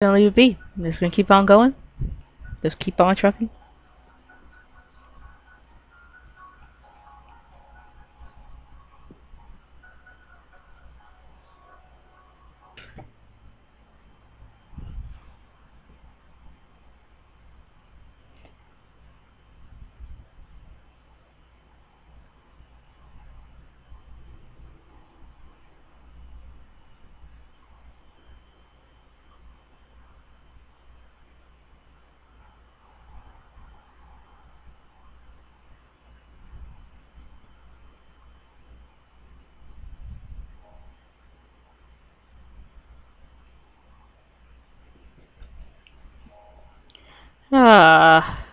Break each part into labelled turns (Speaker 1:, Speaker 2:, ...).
Speaker 1: Gonna leave it be. I'm just gonna keep on going. Just keep on trucking. Ah,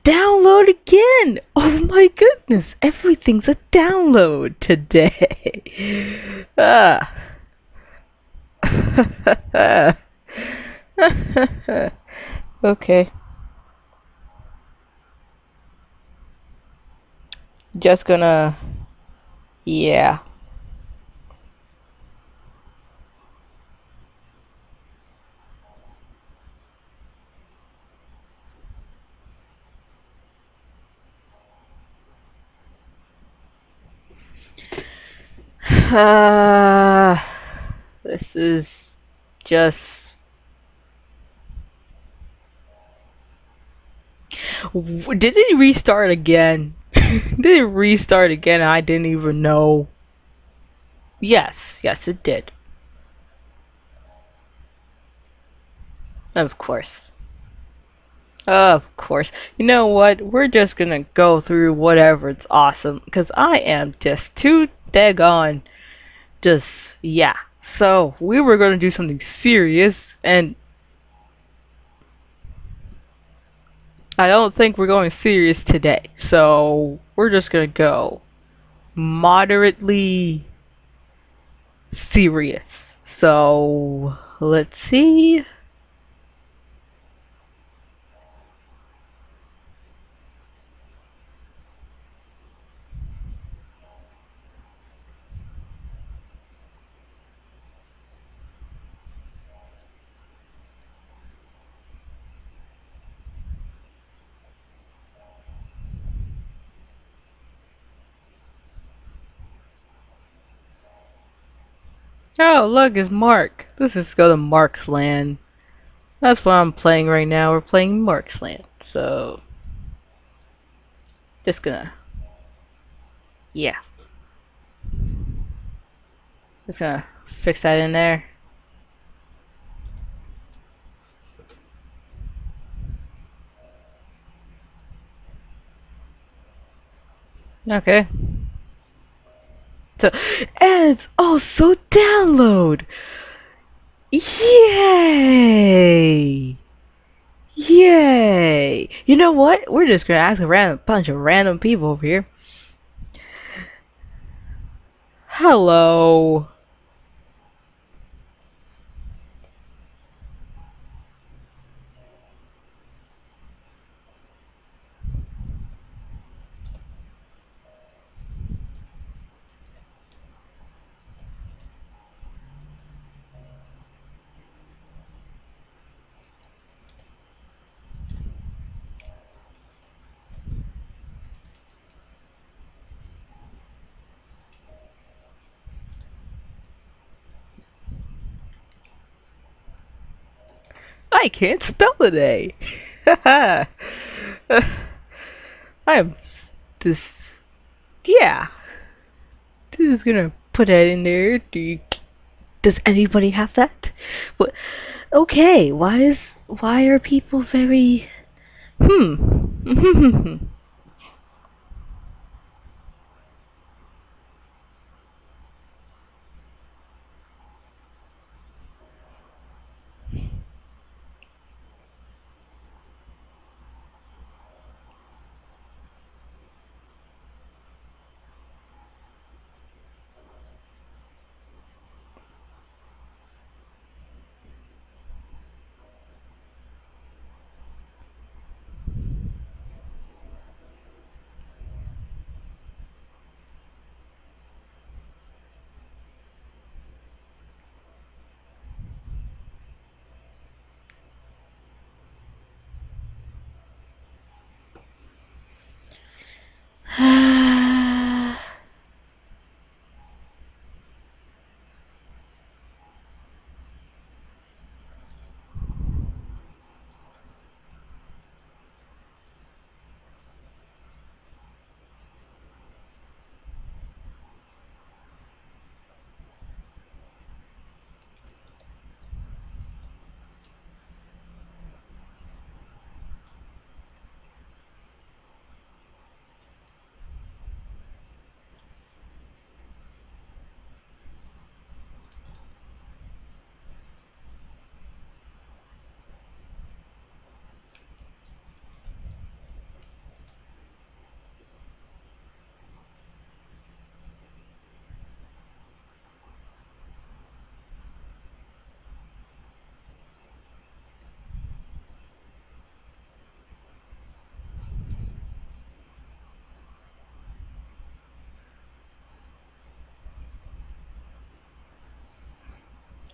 Speaker 1: download again! Oh my goodness, everything's a download today. Ah. Okay. Just gonna, yeah. This is just. Did it restart again? Did it restart again? I didn't even know. Yes, yes, it did. Of course. Of course. You know what? We're just gonna go through whatever's awesome, because I am just too daggone. Just, yeah. So, we were gonna do something serious, and I don't think we're going serious today. So, we're just gonna go moderately serious. So, let's see. Oh, look, it's Mark. Let's just go to Mark's land. That's what I'm playing right now. We're playing Mark's land. So, just gonna, yeah. Just gonna fix that in there. Okay. So, and it's also download! Yay! Yay! You know what? We're just gonna ask a bunch of random people over here. Hello. I can't spell today. Haha. I'm just, yeah. Just gonna put that in there. Does anybody have that? What? Okay. Why are people very? Hmm.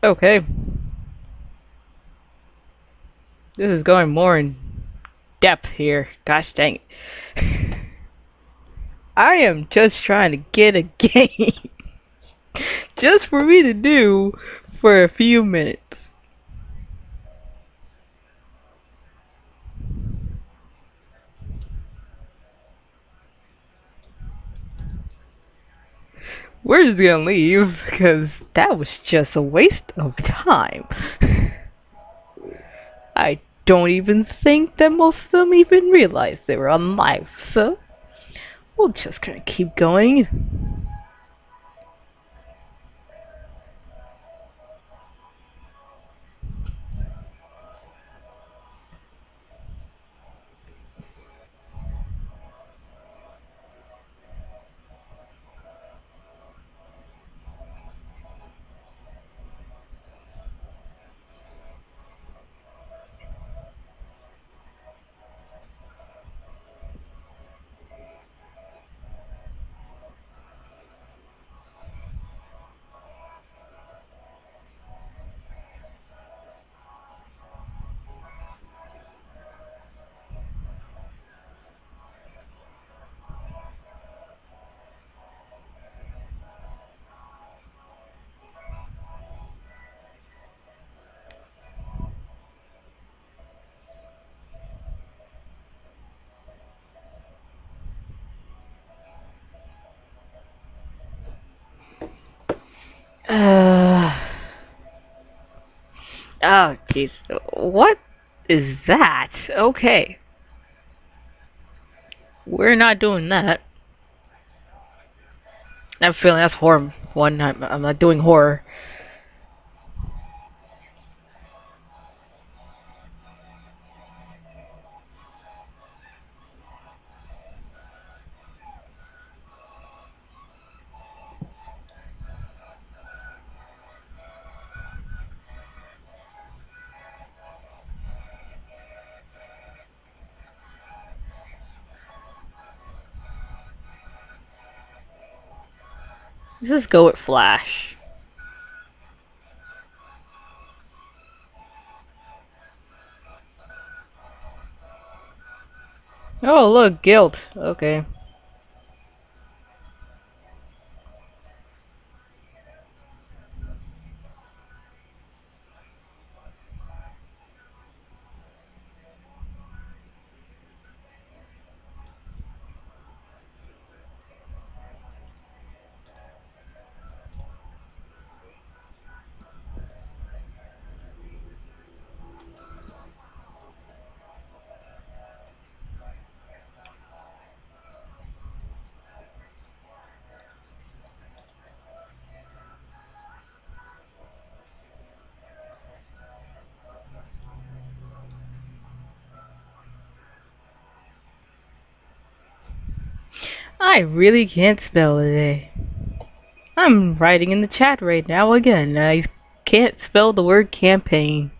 Speaker 1: Okay. This is going more in depth here. Gosh dang it. I am just trying to get a game. Just for me to do for a few minutes. We're just gonna leave because that was just a waste of time. I don't even think that most of them even realized they were on live, so we're just gonna keep going. Oh jeez, what is that? Okay, we're not doing that. I'm feeling that's horror one. I'm not doing horror. Let's just go with Flash. Oh look, guilt. Okay. I really can't spell today. I'm writing in the chat right now again. I can't spell the word campaign.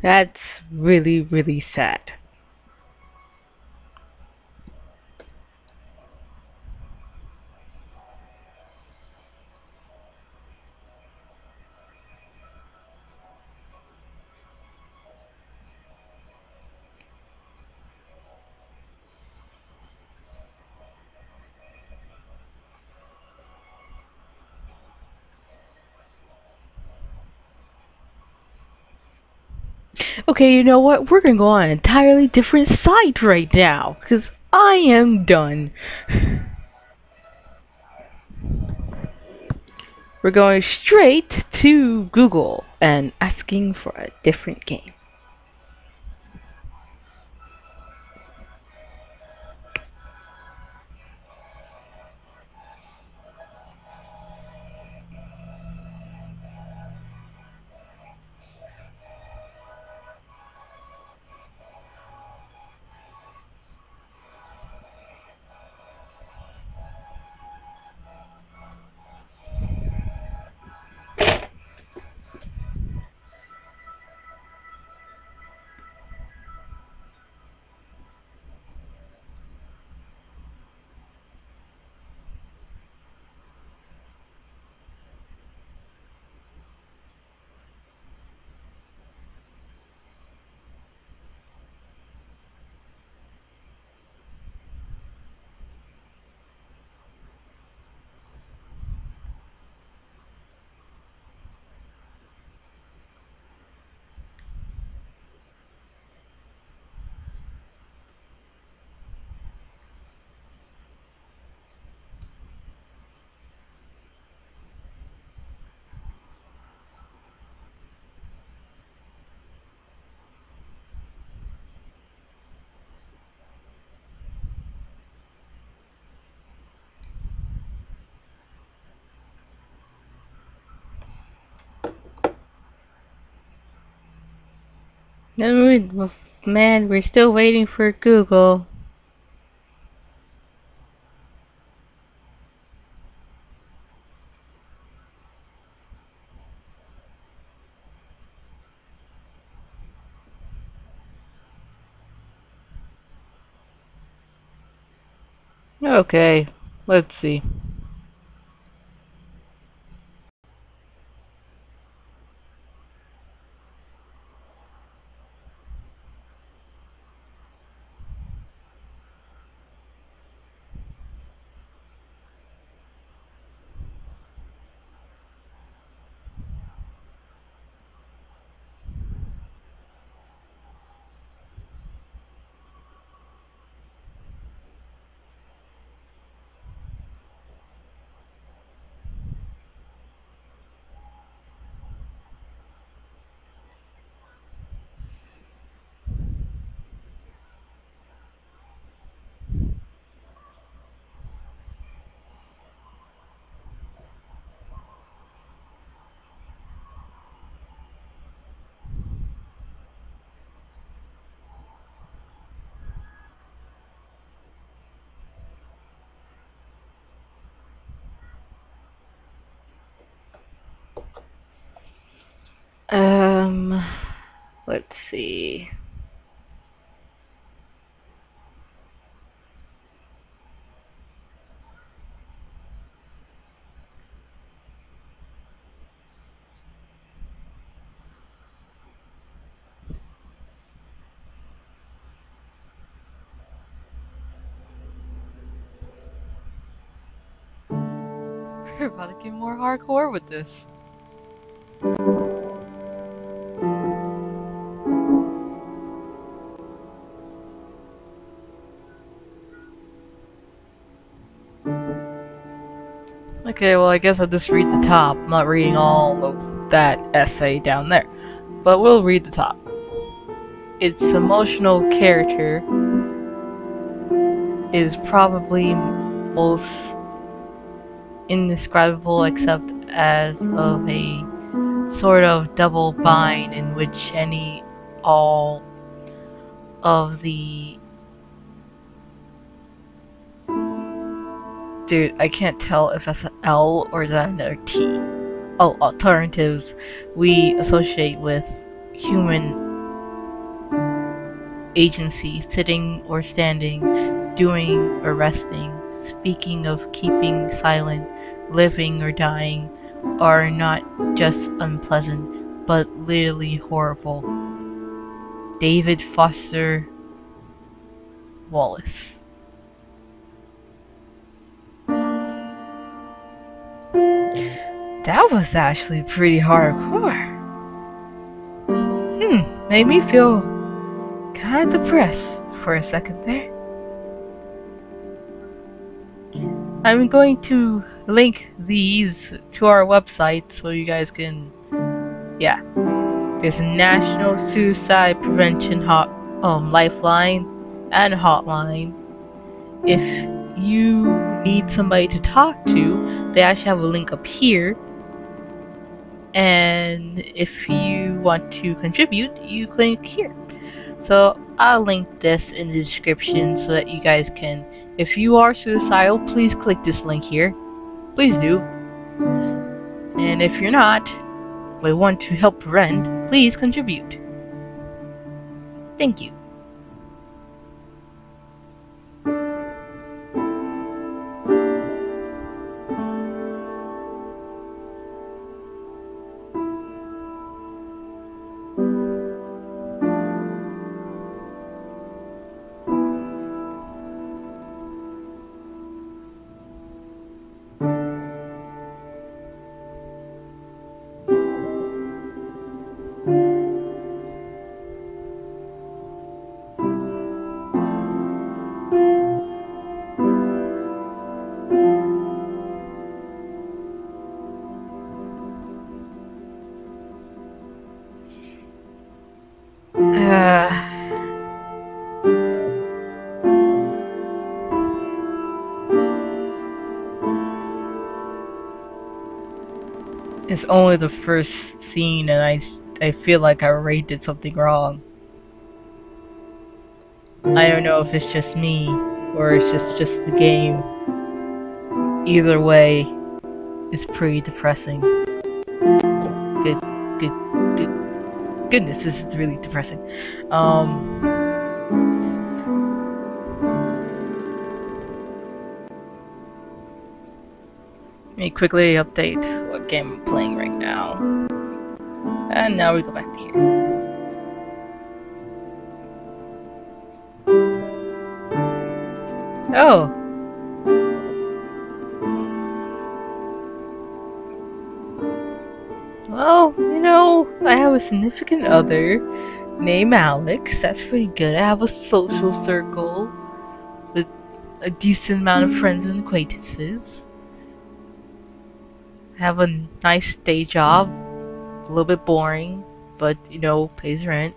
Speaker 1: That's really, really sad. Okay, you know what? We're gonna go on an entirely different site right now, because I am done. We're going straight to Google and asking for a different game. Man, we're still waiting for Google. Okay, let's see. Let's see. We're about to get more hardcore with this. Okay, well I guess I'll just read the top. I'm not reading all of that essay down there. But we'll read the top. Its emotional character is probably most indescribable except as of a sort of double bind in which all of the dude, I can't tell if that's an L or is that another T. Oh, alternatives we associate with human agency, sitting or standing, doing or resting, speaking of keeping silent, living or dying, are not just unpleasant, but literally horrible. David Foster Wallace. That was actually pretty hardcore. Made me feel kind of depressed for a second there. I'm going to link these to our website so you guys can, yeah. There's a National Suicide Prevention Lifeline and hotline. If you need somebody to talk to, they actually have a link up here. And if you want to contribute, you click here. So I'll link this in the description so that you guys can, if you are suicidal, please click this link here. Please do. And if you're not, but want to help prevent, please contribute. Thank you. It's only the first scene and I feel like I already did something wrong. I don't know if it's just me or it's just the game. Either way, it's pretty depressing. Good, goodness, this is really depressing. Let me quickly update what game I'm playing right now. And now we go back to here. Oh! Well, you know, I have a significant other named Alex. That's pretty good. I have a social circle with a decent amount of friends and acquaintances. I have a nice day job. A little bit boring, but, you know, pays rent.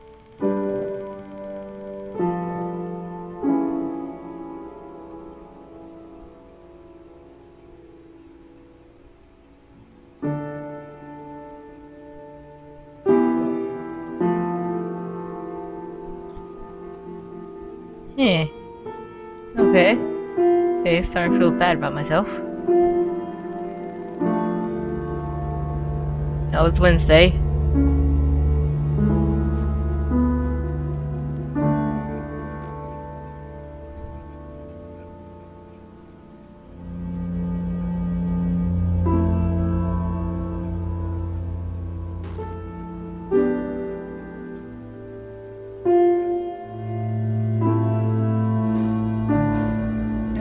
Speaker 1: Yeah. Okay. Okay, starting to feel bad about myself. Now it's Wednesday.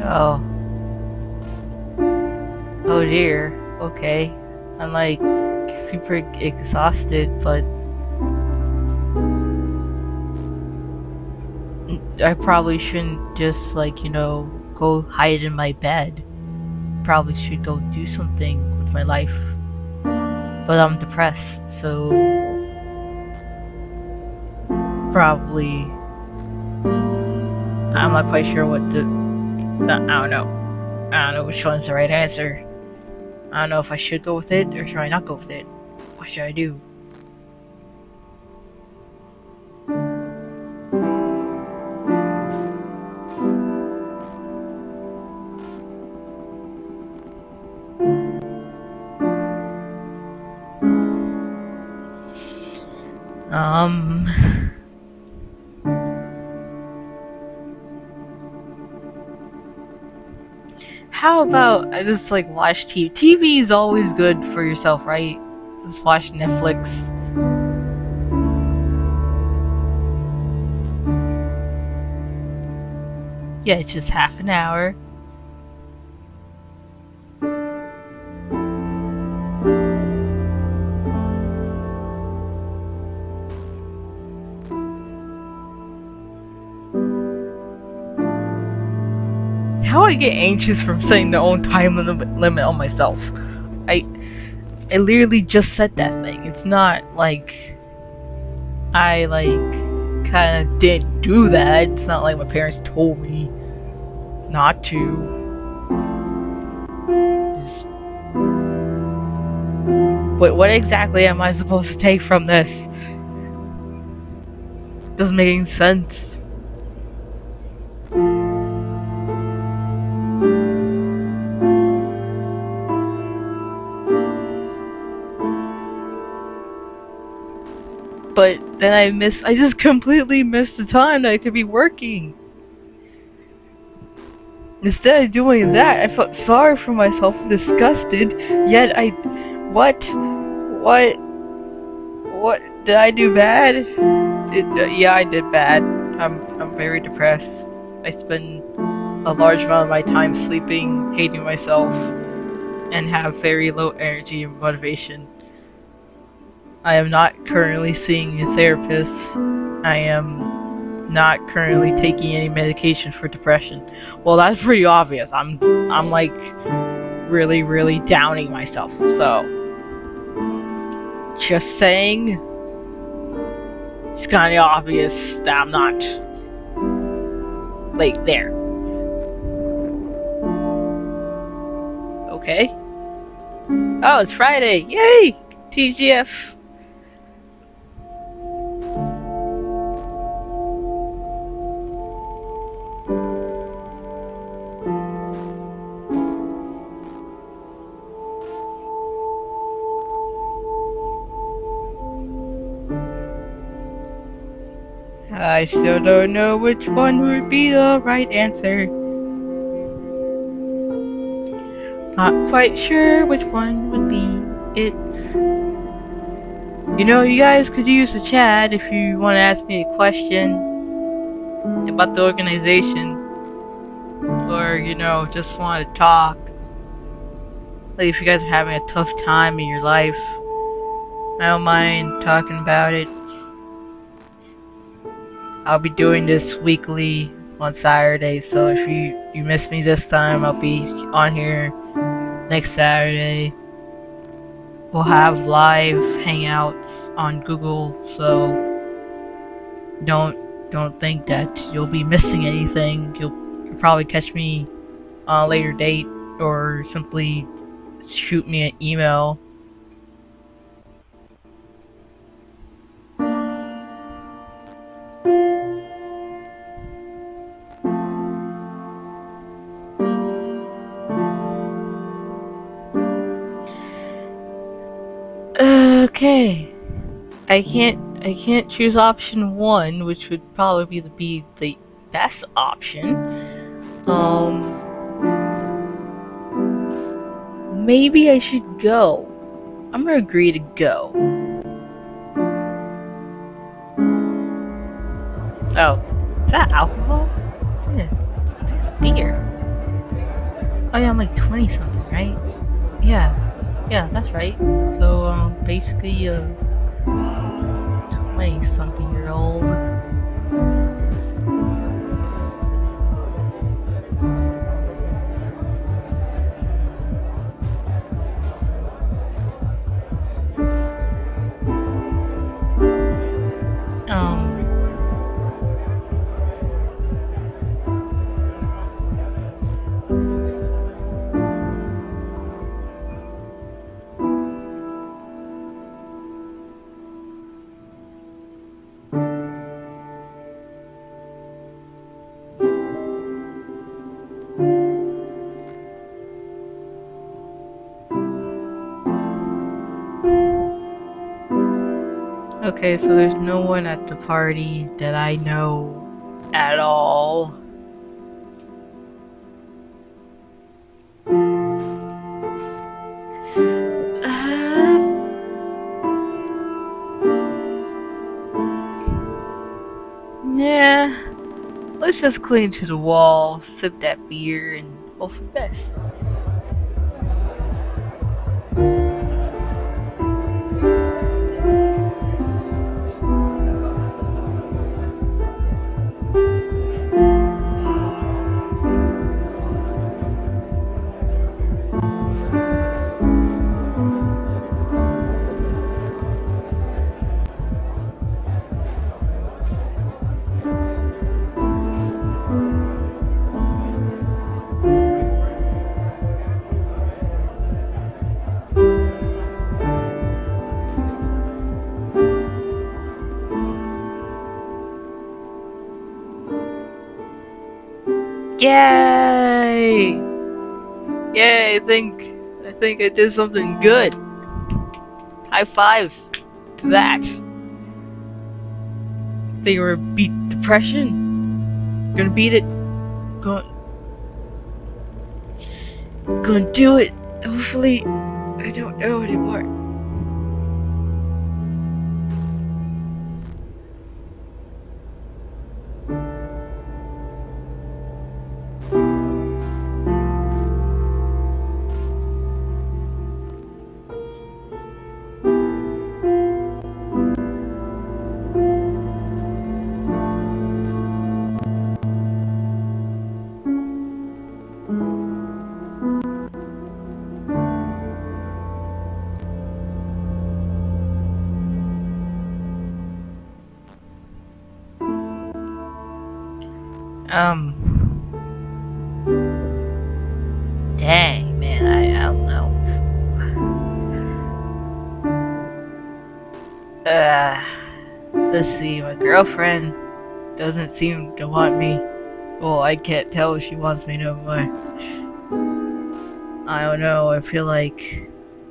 Speaker 1: Oh. Oh dear. Okay. I'm like super exhausted, but I probably shouldn't just like, you know, go hide in my bed. Probably should go do something with my life. But I'm depressed, so probably I'm not quite sure what to I don't know. I don't know which one's the right answer. I don't know if I should go with it or should I not go with it. What should I do? How about I just like watch TV? TV is always good for yourself, right? Just watch Netflix. Yeah, it's just half an hour. How I get anxious from setting the own time limit on myself. I literally just said that thing. It's not like I like kind of didn't do that. It's not like my parents told me not to. But what exactly am I supposed to take from this? Doesn't make any sense. But then I just completely missed the time that I could be working. Instead of doing that, I felt sorry for myself and disgusted, yet what did I do bad? Yeah, I did bad. I'm very depressed. I spend a large amount of my time sleeping, hating myself, and have very low energy and motivation. I am not currently seeing a therapist. I am not currently taking any medication for depression. Well, that's pretty obvious. I'm like really downing myself. So just saying, it's kind of obvious that I'm not like there. Okay. Oh, it's Friday. Yay! TGF. I still don't know which one would be the right answer. Not quite sure which one would be it. You know, you guys could use the chat if you want to ask me a question about the organization. Or, you know, just want to talk. Like if you guys are having a tough time in your life, I don't mind talking about it. I'll be doing this weekly on Saturday, so if you miss me this time, I'll be on here next Saturday. We'll have live hangouts on Google, so don't think that you'll be missing anything. You'll probably catch me on a later date, or simply shoot me an email. Okay, I can't choose option 1, which would probably be the best option. Maybe I should go. I'm gonna agree to go. Oh, is that alcohol? Yeah, it's beer. Oh yeah, I'm like 20 something, right? Yeah, that's right. So, basically, 20-something-year-old. Okay, so there's no one at the party that I know at all. Yeah, let's just cling to the wall, sip that beer, and hope for the best. Yay! Yay, I think I did something good. High five to that. Think we're gonna beat depression. Gonna beat it. Gonna do it. Hopefully, I don't know anymore. Dang, man, I don't know. Let's see, my girlfriend doesn't seem to want me. Well, I can't tell if she wants me no more. I don't know, I feel like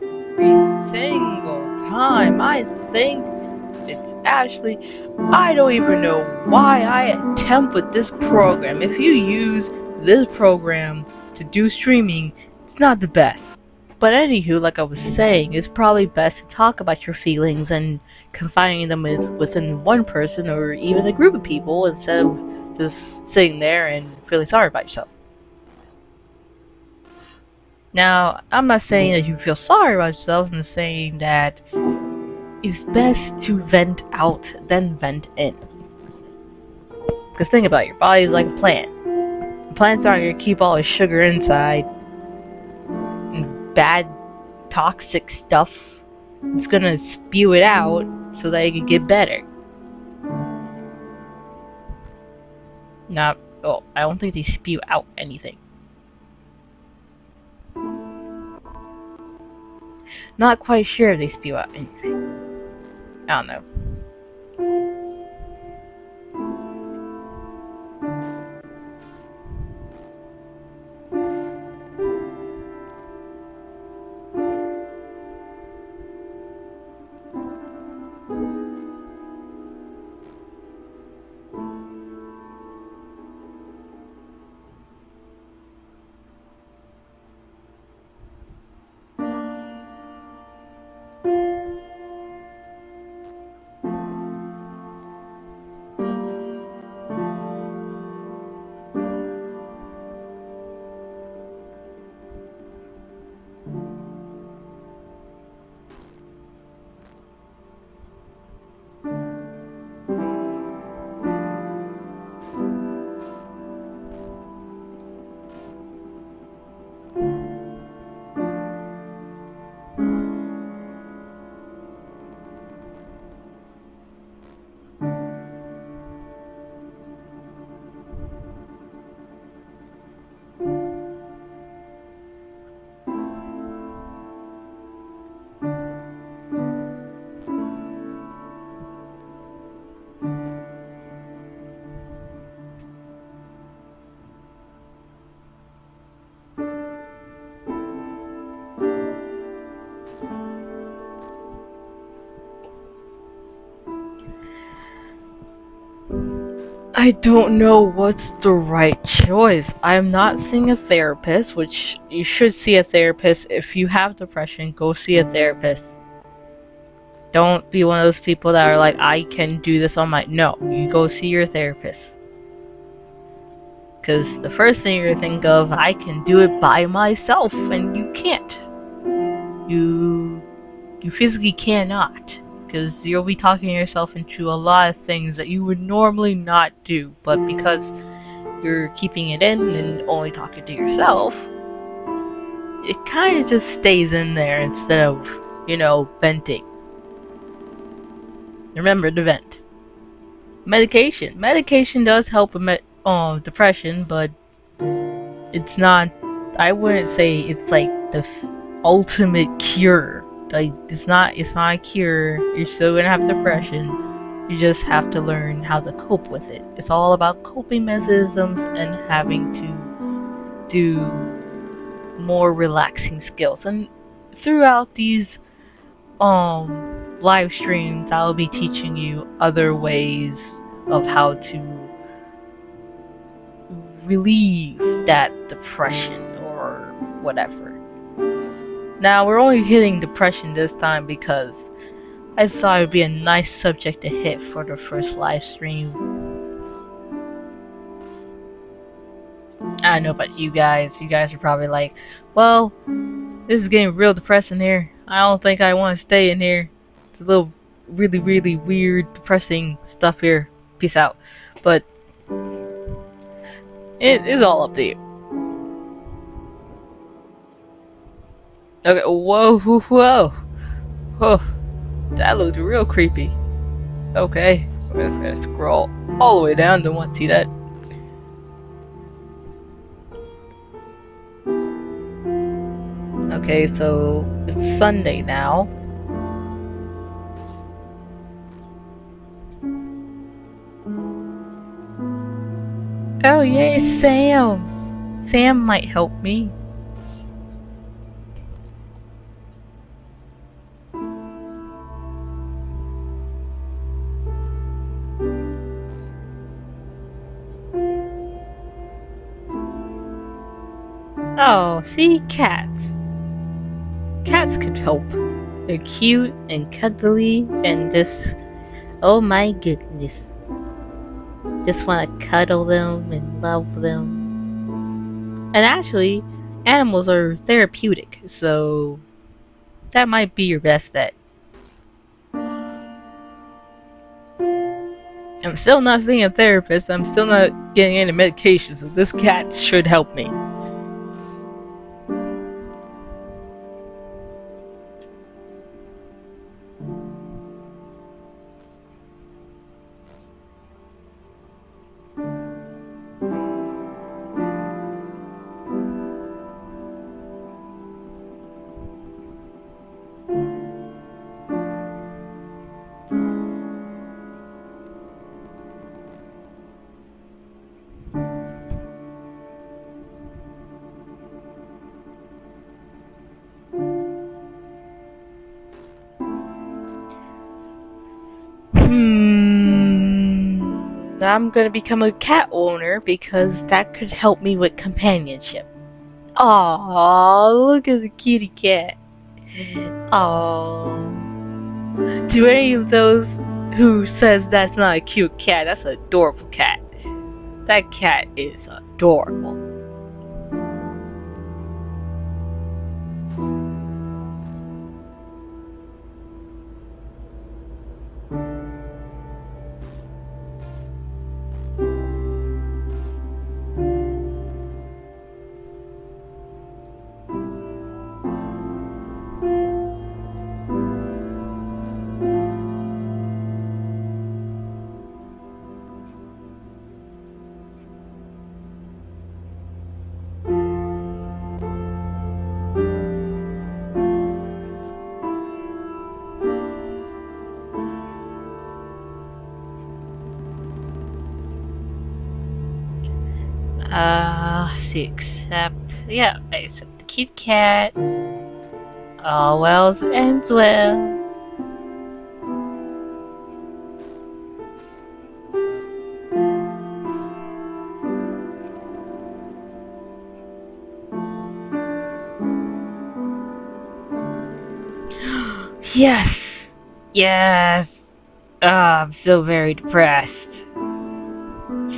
Speaker 1: every single time I think it's Actually, I don't even know why I attempt with this program. If you use this program to do streaming, it's not the best. But anywho, like I was saying, it's probably best to talk about your feelings and confining them within one person or even a group of people instead of just sitting there and feeling sorry about yourself. Now, I'm not saying that you feel sorry about yourself, I'm saying that it's best to vent out, then vent in. Because think about it, your body's like a plant. Plants aren't going to keep all the sugar inside and bad, toxic stuff. It's going to spew it out so that it can get better. I don't think they spew out anything. Not quite sure if they spew out anything. I don't know. I don't know what's the right choice. I'm not seeing a therapist, which you should see a therapist. If you have depression, go see a therapist. Don't be one of those people that are like, I can do this on my... No, you go see your therapist. Because the first thing you're going to think of, I can do it by myself, and you can't. You physically cannot. Because you'll be talking yourself into a lot of things that you would normally not do, but because you're keeping it in and only talking to yourself, it kind of just stays in there instead of, you know, venting. Remember to vent. Medication. Medication does help with depression, but it's not, I wouldn't say it's like the ultimate cure. Like, it's not a cure. You're still gonna have depression. You just have to learn how to cope with it. It's all about coping mechanisms and having to do more relaxing skills. And throughout these live streams, I'll be teaching you other ways of how to relieve that depression or whatever. Now, we're only hitting depression this time because I thought it would be a nice subject to hit for the first live stream. I don't know about you guys. You guys are probably like, well, this is getting real depressing here. I don't think I want to stay in here. It's a little really, really weird, depressing stuff here. Peace out. But it's all up to you. Okay, whoa. Oh, that looked real creepy. Okay, we're just gonna scroll all the way down, don't want to see that. Okay, so it's Sunday now. Oh yay, Sam! Sam might help me. Oh, see, cats. Cats could help. They're cute and cuddly and just, oh my goodness. Just want to cuddle them and love them. And actually, animals are therapeutic, so that might be your best bet. I'm still not seeing a therapist, I'm still not getting any medication, so this cat should help me. I'm gonna become a cat owner because that could help me with companionship. Aww, look at the kitty cat. Aww. To any of those who says that's not a cute cat, that's an adorable cat. That cat is adorable. Yeah, I accept the cute cat. All well ends well. Yes! Yes! I'm so very depressed.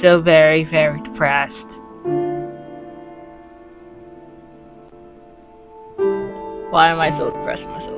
Speaker 1: So very, very depressed. Why am I so depressed with myself?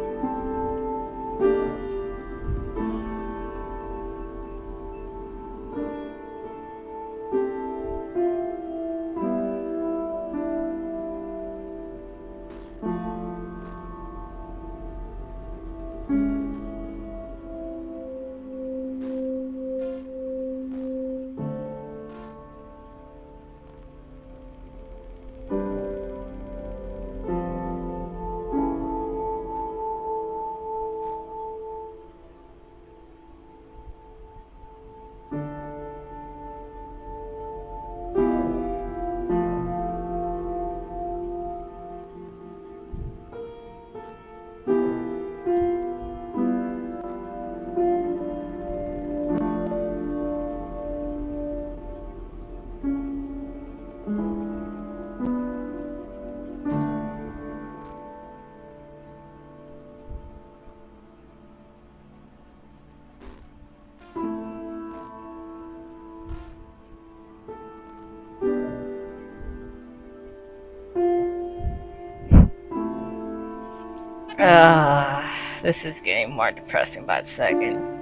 Speaker 1: This is getting more depressing by the second.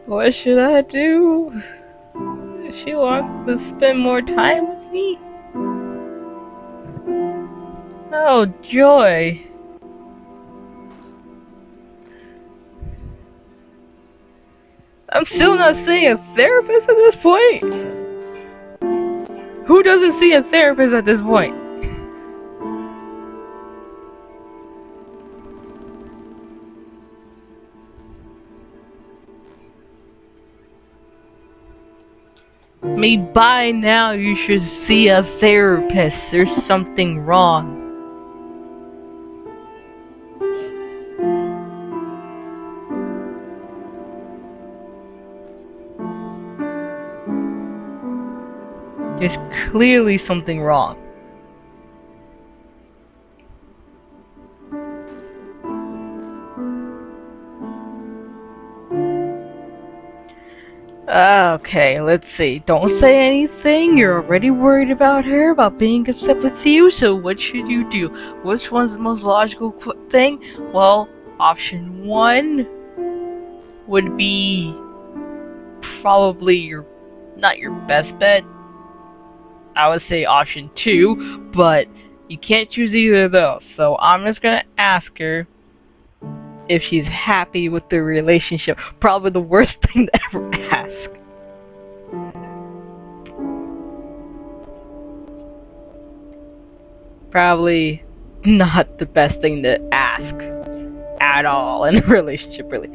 Speaker 1: What should I do? She wants to spend more time with me? Oh, joy. I'm still not seeing a therapist at this point? Who doesn't see a therapist at this point? I mean, by now you should see a therapist. There's something wrong. There's clearly something wrong. Okay, let's see. Don't say anything. You're already worried about her, about being accepted to you, so what should you do? Which one's the most logical thing? Well, option 1 would be probably not your best bet. I would say option 2, but you can't choose either of those. So I'm just gonna ask her if she's happy with the relationship. Probably the worst thing to ever ask. Probably not the best thing to ask at all in a relationship, really.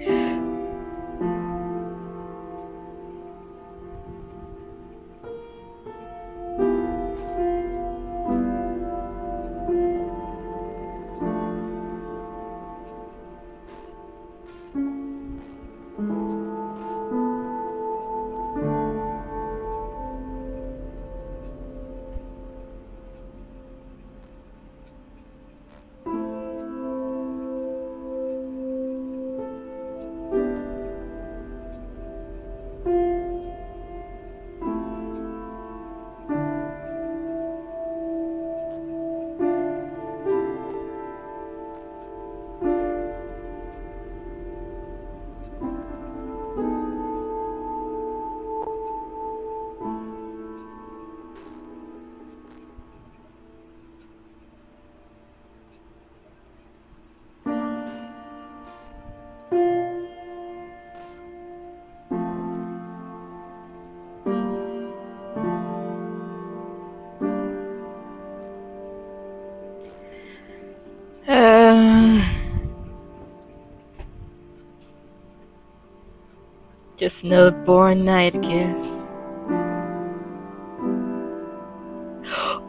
Speaker 1: Just another boring night, I guess.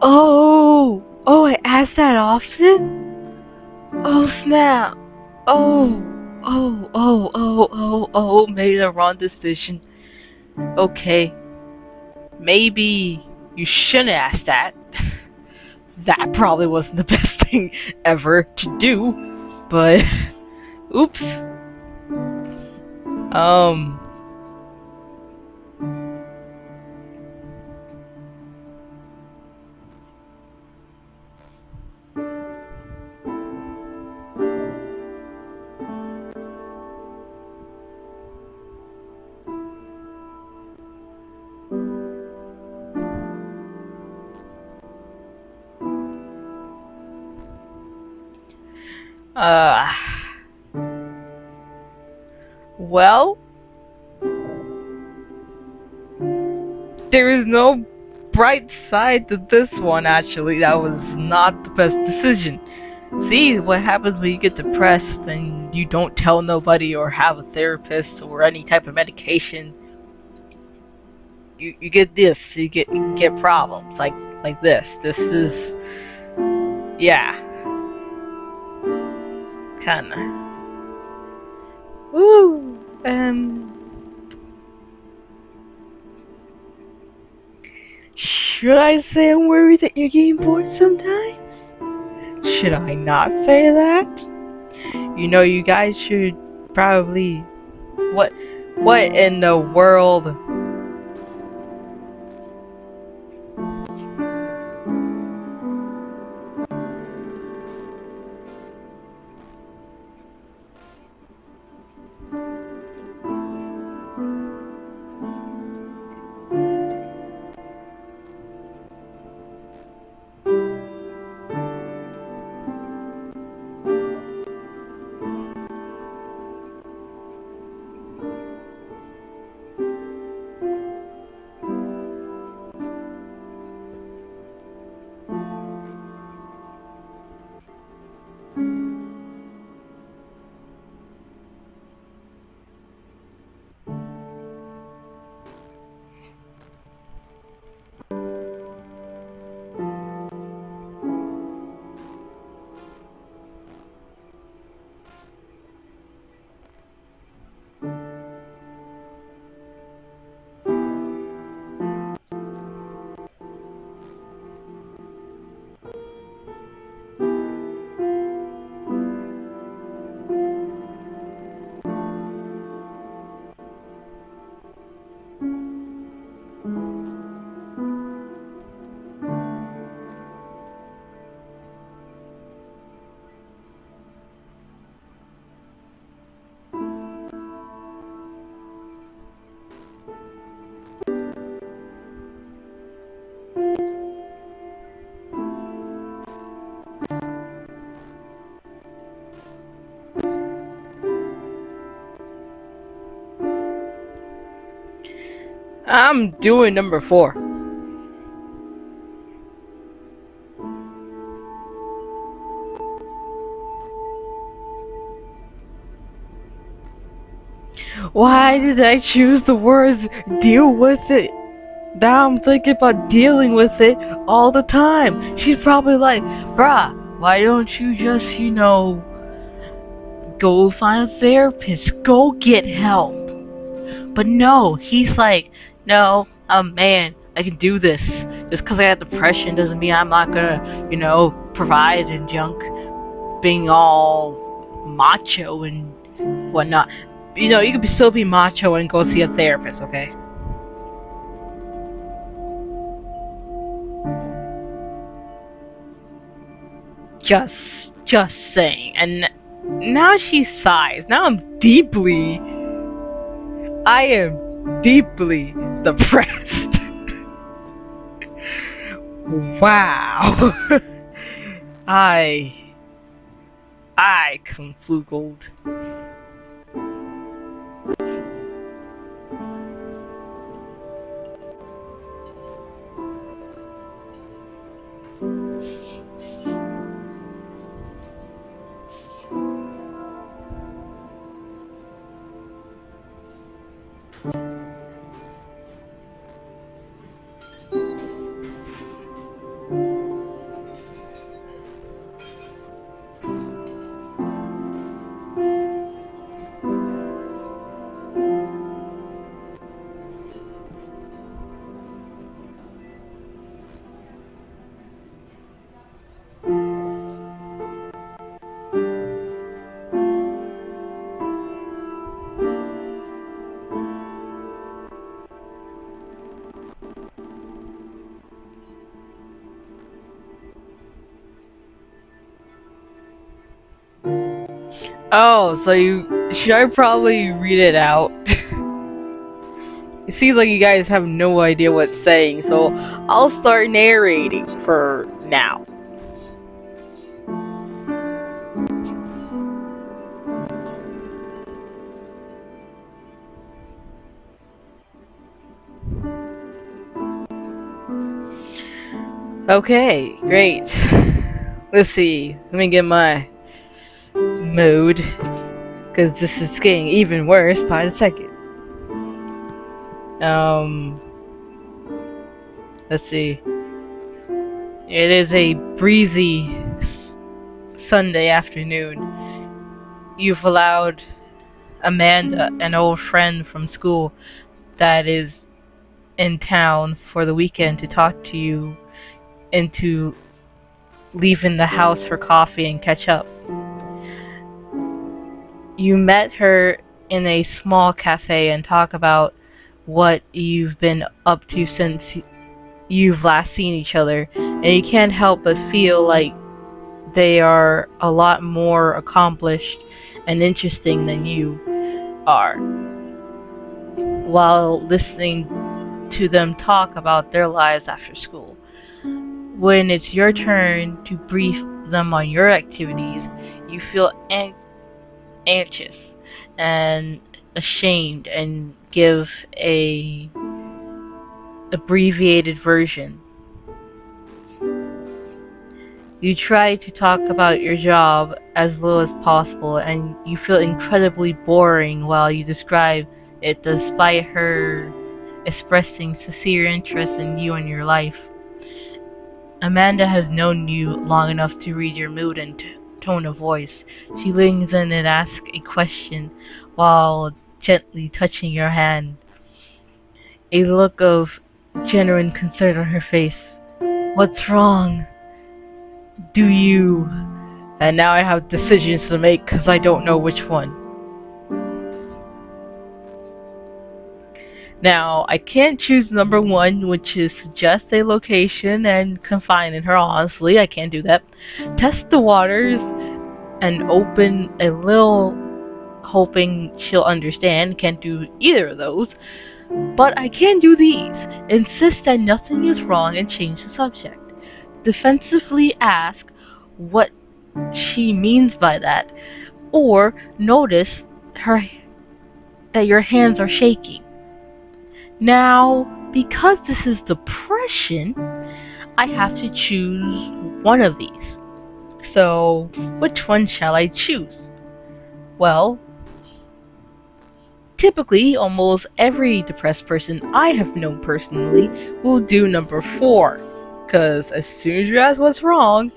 Speaker 1: Oh, I ask that often? Oh snap! Made the wrong decision. Okay, maybe you shouldn't ask that. That probably wasn't the best thing ever to do, but oops. Well, there is no bright side to this one, actually. That was not the best decision. See, what happens when you get depressed and you don't tell nobody or have a therapist or any type of medication? You get this, you get problems like this. This is, yeah, kinda. Woo. Should I say I'm worried that you're getting bored sometimes? Should I not say that? You know, you guys should probably... What in the world? I'm doing number 4. Why did I choose the words deal with it? Now I'm thinking about dealing with it all the time. She's probably like, bruh, why don't you just, go find a therapist, go get help. But no, he's like, no, I'm a man, I can do this. Just because I have depression doesn't mean I'm not gonna, provide and junk, being all macho and whatnot. You can still be macho and go see a therapist, okay? Just saying. And now she sighs. Now I am deeply depressed. Wow. I conflugled. Oh, so should I probably read it out? It seems like you guys have no idea what it's saying, so I'll start narrating for now. Okay, great. Let's see. Let me get my mood, because this is getting even worse by the second. Let's see. It is a breezy Sunday afternoon. You've allowed Amanda, an old friend from school that is in town for the weekend, to talk to you into leaving the house for coffee and catch up. You met her in a small cafe and talk about what you've been up to since you've last seen each other, and you can't help but feel like they are a lot more accomplished and interesting than you are, while listening to them talk about their lives after school. When it's your turn to brief them on your activities, you feel anxious and ashamed and give a abbreviated version. You try to talk about your job as little as possible, and you feel incredibly boring while you describe it, despite her expressing sincere interest in you and your life. Amanda has known you long enough to read your mood and tone of voice. She leans in and asks a question while gently touching your hand. A look of genuine concern on her face. What's wrong? Do you? And now I have decisions to make because I don't know which one. Now, I can't choose number 1, which is suggest a location and confine in her. Honestly, I can't do that. Test the waters and open a little, hoping she'll understand. Can't do either of those. But I can do these. Insist that nothing is wrong and change the subject. Defensively ask what she means by that. Or notice that your hands are shaking. Now, because this is depression, I have to choose one of these. So, which one shall I choose? Well, typically, almost every depressed person I have known personally will do number 4. Because as soon as you ask what's wrong,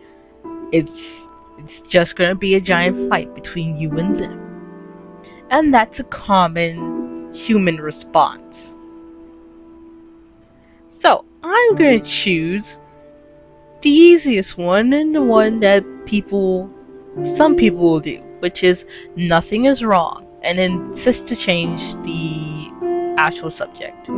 Speaker 1: it's just gonna be a giant fight between you and them. And that's a common human response. So, I'm gonna choose the easiest one and the one that some people will do, which is nothing is wrong, and insist to change the actual subject.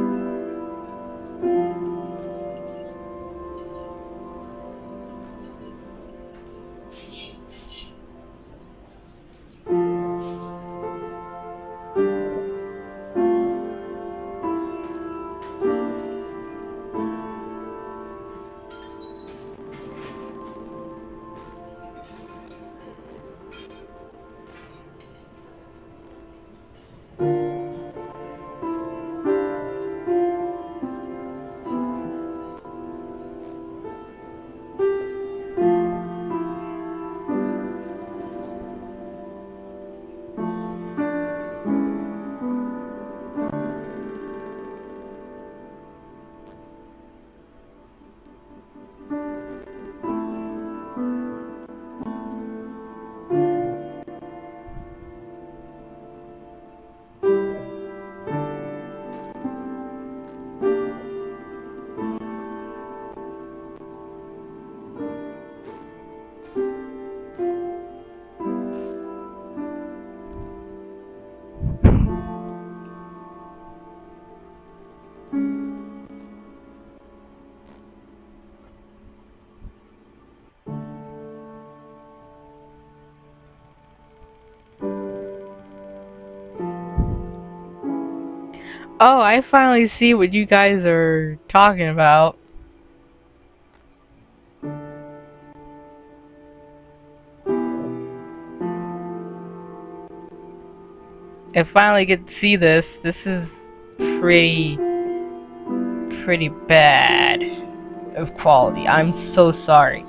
Speaker 1: Oh, I finally see what you guys are talking about. I finally get to see this. This is pretty bad of quality. I'm so sorry.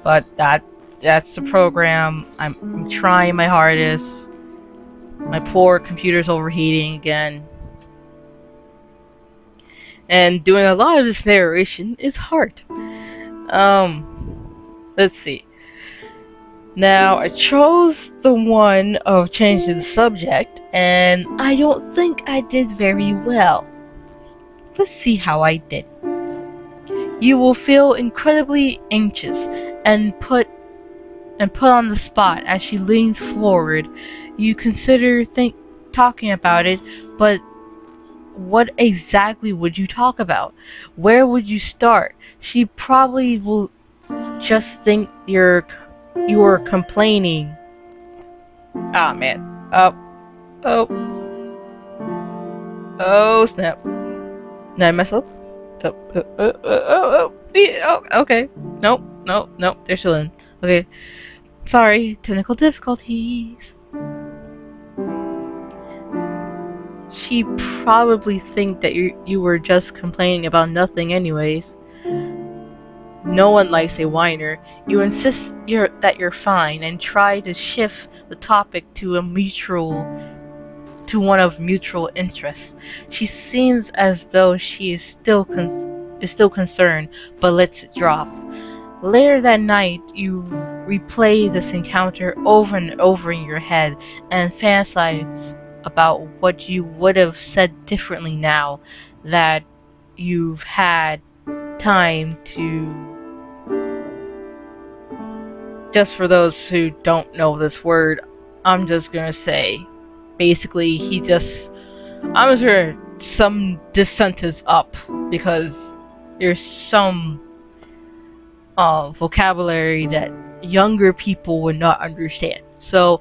Speaker 1: But that's the program. I'm trying my hardest. My poor computer's overheating again. And doing a lot of this narration is hard. Let's see. Now, I chose the one of changing the subject, and I don't think I did very well. Let's see how I did. You will feel incredibly anxious and put on the spot as she leans forward. You consider talking about it, but what exactly would you talk about? Where would you start? She probably will just think you are complaining. Ah, man. Oh snap. Did I mess up? Okay. Nope. They're still in. Okay. Sorry, technical difficulties. She probably think that you were just complaining about nothing anyways. No one likes a whiner. You insist that you're fine and try to shift the topic to one of mutual interest. She seems as though she is still concerned, but lets it drop. Later that night, you replay this encounter over and over in your head and fantasize about what you would have said differently now that you've had time to. Just for those who don't know this word, I'm just gonna say, basically, I'm just gonna sum this sentence up because there's some vocabulary that younger people would not understand. So,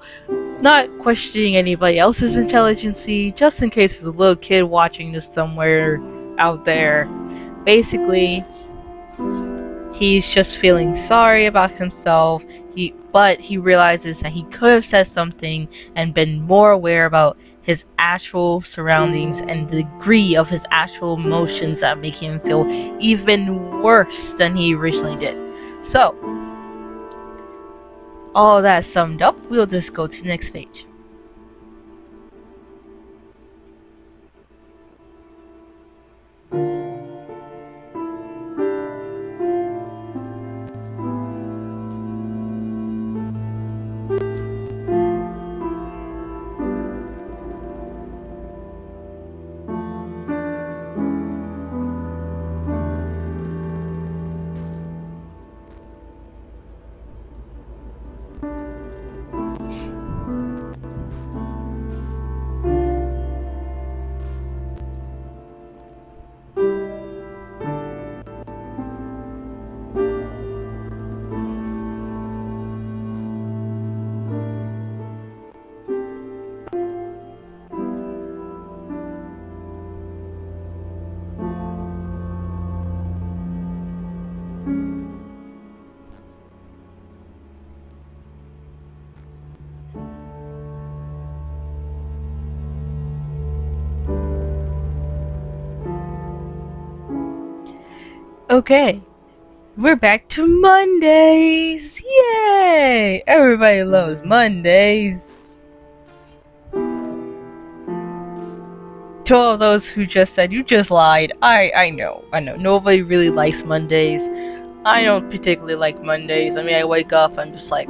Speaker 1: not questioning anybody else's intelligence, just in case there's a little kid watching this somewhere out there. Basically, he's just feeling sorry about himself, but he realizes that he could have said something and been more aware about his actual surroundings and the degree of his actual emotions that make him feel even worse than he originally did. So, all that summed up, we'll just go to the next page. Okay, we're back to Mondays! Yay! Everybody loves Mondays! To all of those who just said you just lied, I know. Nobody really likes Mondays. I don't particularly like Mondays. I mean, I wake up, I'm just like,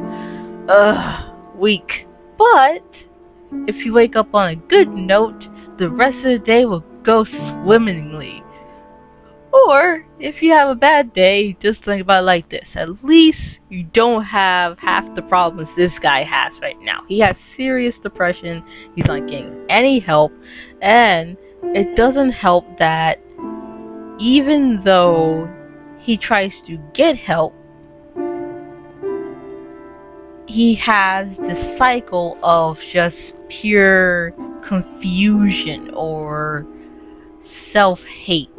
Speaker 1: ugh, weak. But, if you wake up on a good note, the rest of the day will go swimmingly. Or, if you have a bad day, just think about it like this. At least you don't have half the problems this guy has right now. He has serious depression, he's not getting any help, and it doesn't help that even though he tries to get help, he has this cycle of just pure confusion or self-hate.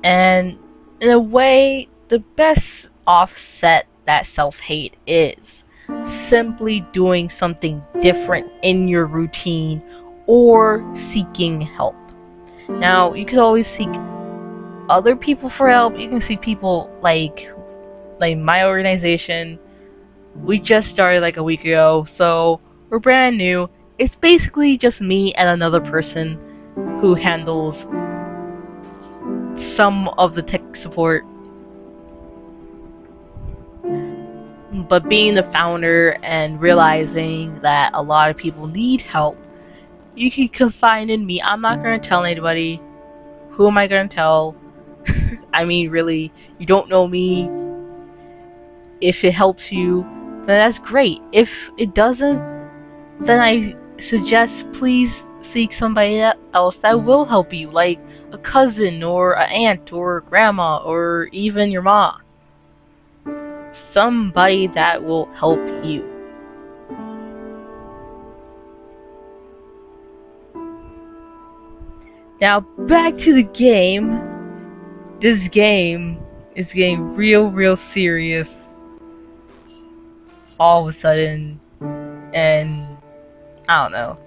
Speaker 1: And in a way, the best offset that self-hate is simply doing something different in your routine or seeking help. Now, you could always seek other people for help. You can see people like my organization. We just started like a week ago, so we're brand new. It's basically just me and another person who handles some of the tech support. But being the founder and realizing that a lot of people need help, you can confide in me. I'm not going to tell anybody. Who am I going to tell? I mean, really, you don't know me. If it helps you, then that's great. If it doesn't, then I suggest please seek somebody else that will help you, like a cousin or an aunt or grandma or even your mom. Somebody that will help you. Now back to the game. This game is getting real serious all of a sudden, and I don't know.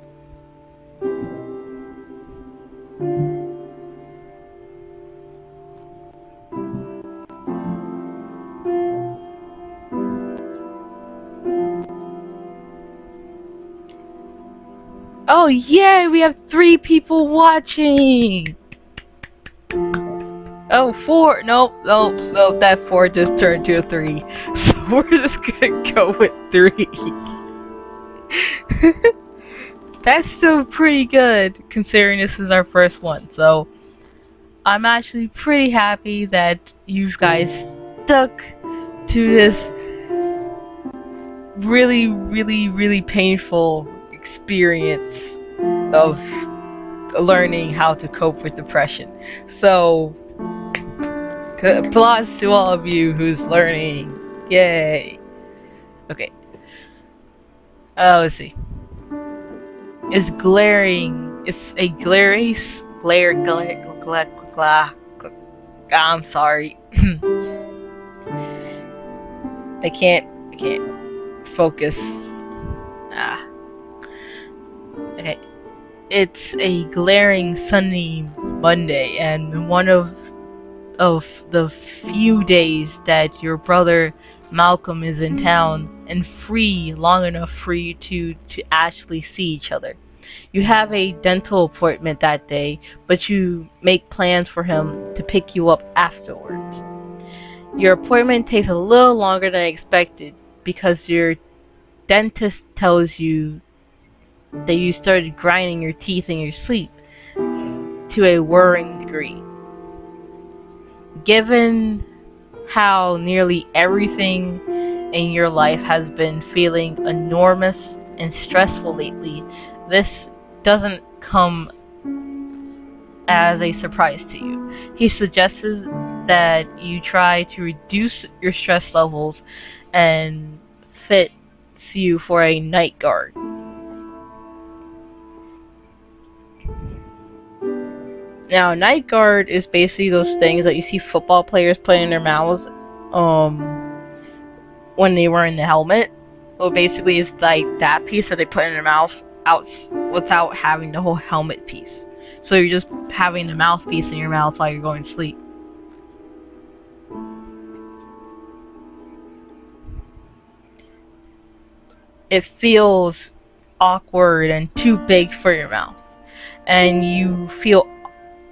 Speaker 1: Oh yeah, we have 3 people watching! Oh, 4! Nope, that 4 just turned to a 3. So we're just gonna go with 3. That's still pretty good, considering this is our first one. So, I'm actually pretty happy that you guys stuck to this really painful experience of learning how to cope with depression. So, applause to all of you who's learning. Yay! Okay. Let's see. It's a I'm sorry. I can't focus. Okay. It's a glaring sunny Monday, and one of the few days that your brother Malcolm is in town and free long enough for you to actually see each other. You have a dental appointment that day, but you make plans for him to pick you up afterwards. Your appointment takes a little longer than expected because your dentist tells you that you started grinding your teeth in your sleep to a worrying degree. Given how nearly everything in your life has been feeling enormous and stressful lately, this doesn't come as a surprise to you. He suggests that you try to reduce your stress levels and fits you for a night guard. Now, night guard is basically those things that you see football players put in their mouths when they were in the helmet. So basically it's like that piece that they put in their mouth out without having the whole helmet piece. So you're just having the mouthpiece in your mouth while you're going to sleep. It feels awkward and too big for your mouth. And you feel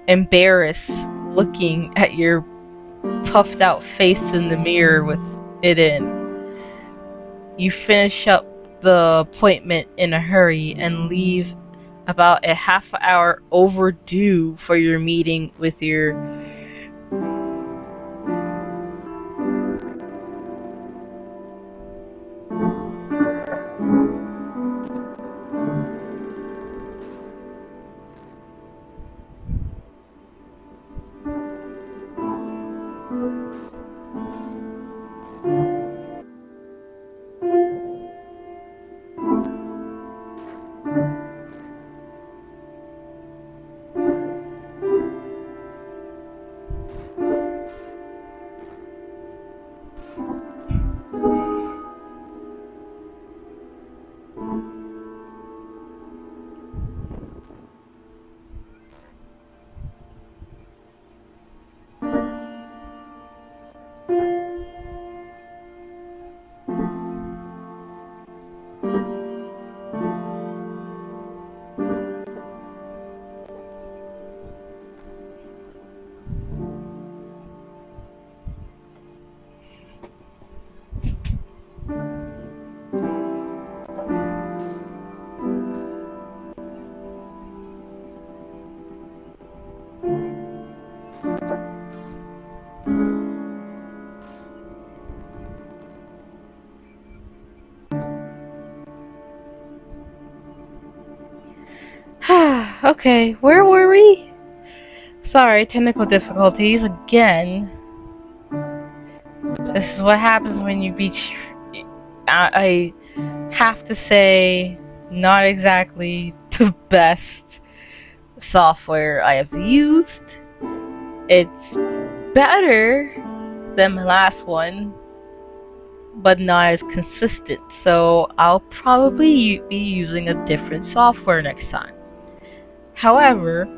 Speaker 1: embarrassed looking at your puffed out face in the mirror with it in. You finish up the appointment in a hurry and leave about a half hour overdue for your meeting with your Okay, where were we? Sorry, technical difficulties again. This is what happens when you beat. I have to say, not exactly the best software I have used. It's better than my last one, but not as consistent. So I'll probably be using a different software next time. However,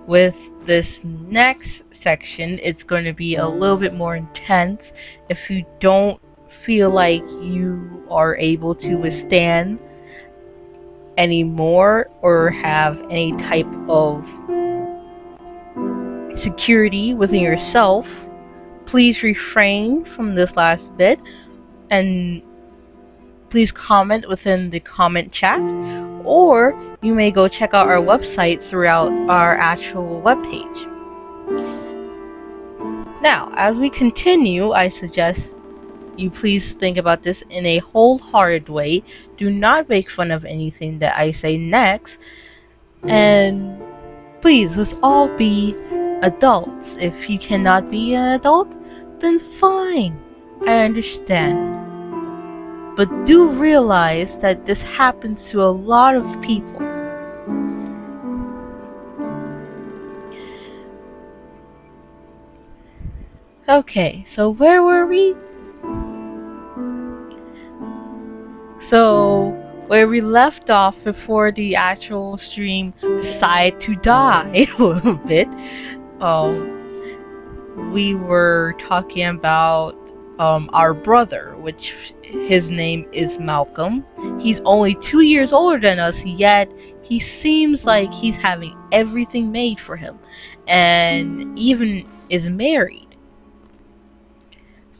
Speaker 1: with this next section, it's going to be a little bit more intense. If you don't feel like you are able to withstand any more or have any type of security within yourself, please refrain from this last bit and please comment within the comment chat, or you may go check out our website throughout our actual webpage. Now, as we continue, I suggest you please think about this in a wholehearted way. Do not make fun of anything that I say next, and please, let's all be adults. If you cannot be an adult, then fine, I understand. But do realize that this happens to a lot of people. Okay, so where were we? So, where we left off before the actual stream decided to die a little bit. We were talking about our brother, which his name is Malcolm. He's only 2 years older than us, yet he seems like he's having everything made for him, and even is married.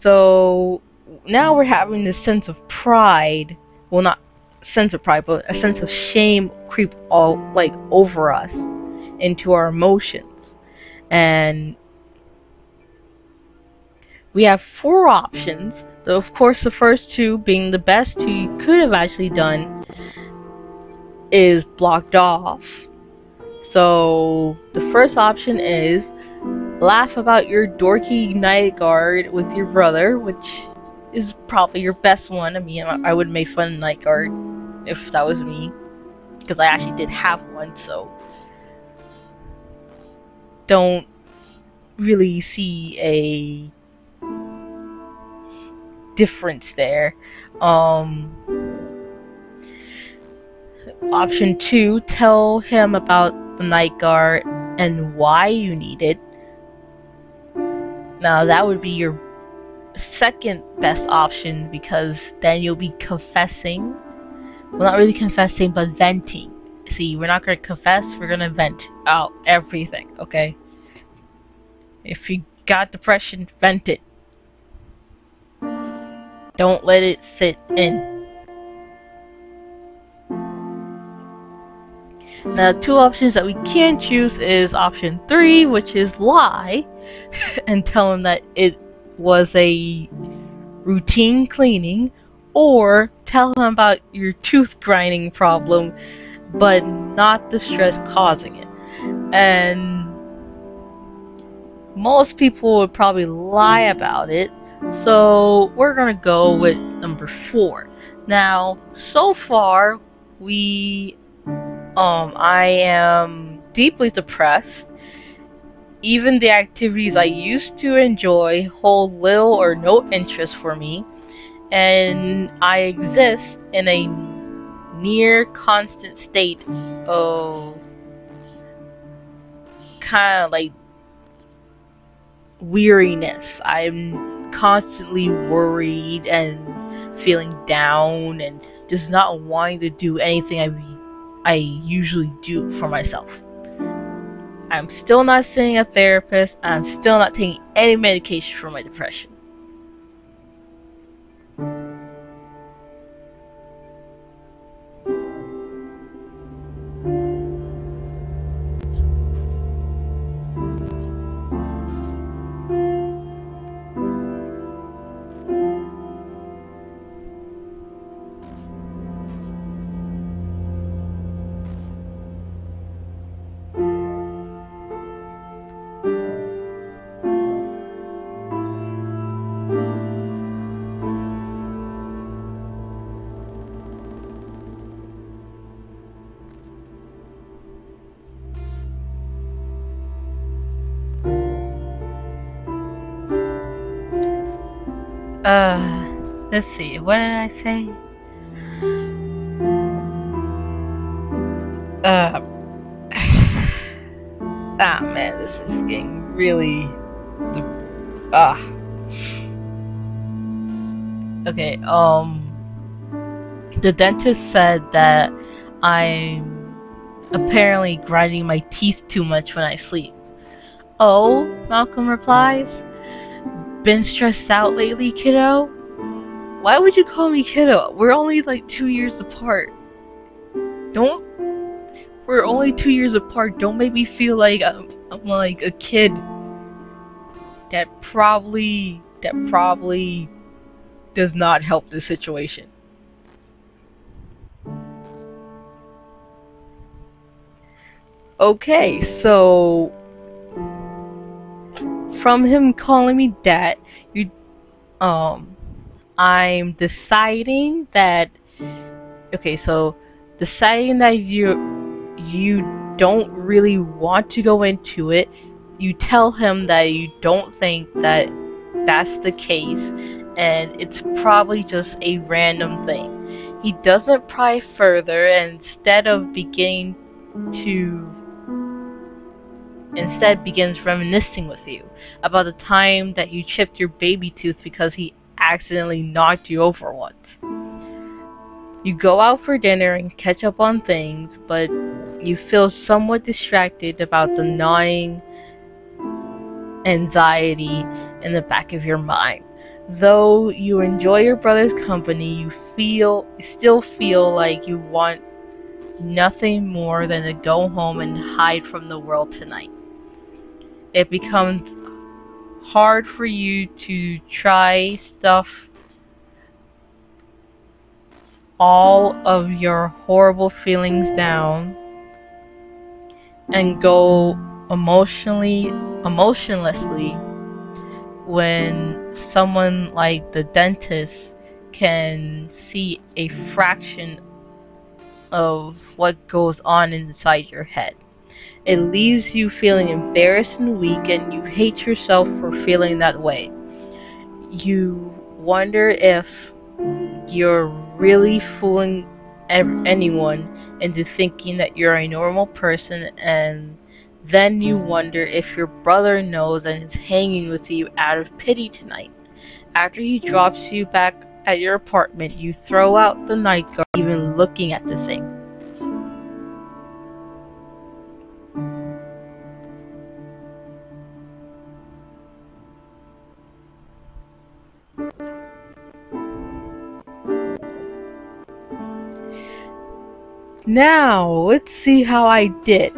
Speaker 1: So now we're having this sense of pride, well, not sense of pride, but a sense of shame creep all over us into our emotions. And we have 4 options, though of course the first 2 being the best 2 you could have actually done is blocked off. So the first option is laugh about your dorky night guard with your brother, which is probably your best one. I mean, I would make fun of night guard if that was me, because I actually did have one, so don't really see a difference there. Option 2, tell him about the night guard and why you need it. Now that would be your second best option, because then you'll be confessing. Well, not really confessing, but venting. See, we're not going to confess, we're going to vent out everything, okay? If you got depression, vent it. Don't let it sit in. Now, 2 options that we can choose is option 3, which is lie, and tell him that it was a routine cleaning, or tell him about your tooth grinding problem, but not the stress causing it. And most people would probably lie about it, so we're gonna go with number 4. Now, so far, I am deeply depressed. Even the activities I used to enjoy hold little or no interest for me, and I exist in a near constant state of kind of like weariness. I'm constantly worried and feeling down and just not wanting to do anything I usually do for myself. I'm still not seeing a therapist. I'm still not taking any medication for my depression. Let's see, what did I say? Man, this is getting really... Okay, the dentist said that I'm apparently grinding my teeth too much when I sleep. Oh, Malcolm replies. Been stressed out lately, kiddo? Why would you call me kiddo? We're only like 2 years apart. We're only 2 years apart. Don't make me feel like I'm like a kid. That probably does not help the situation. Okay, so from him calling me that, I'm deciding that you don't really want to go into it. You tell him that you don't think that that's the case, and it's probably just a random thing. He doesn't pry further, and instead begins reminiscing with you about the time that you chipped your baby tooth because he accidentally knocked you over once. You go out for dinner and catch up on things, but you feel somewhat distracted about the gnawing anxiety in the back of your mind. Though you enjoy your brother's company, you still feel like you want nothing more than to go home and hide from the world tonight. It becomes hard for you to try stuff all of your horrible feelings down and go emotionlessly when someone like the dentist can see a fraction of what goes on inside your head. It leaves you feeling embarrassed and weak, and you hate yourself for feeling that way. You wonder if you're really fooling anyone into thinking that you're a normal person, and then you wonder if your brother knows and is hanging with you out of pity tonight. After he drops you back at your apartment, you throw out the night guard even looking at the thing. Now, let's see how I did.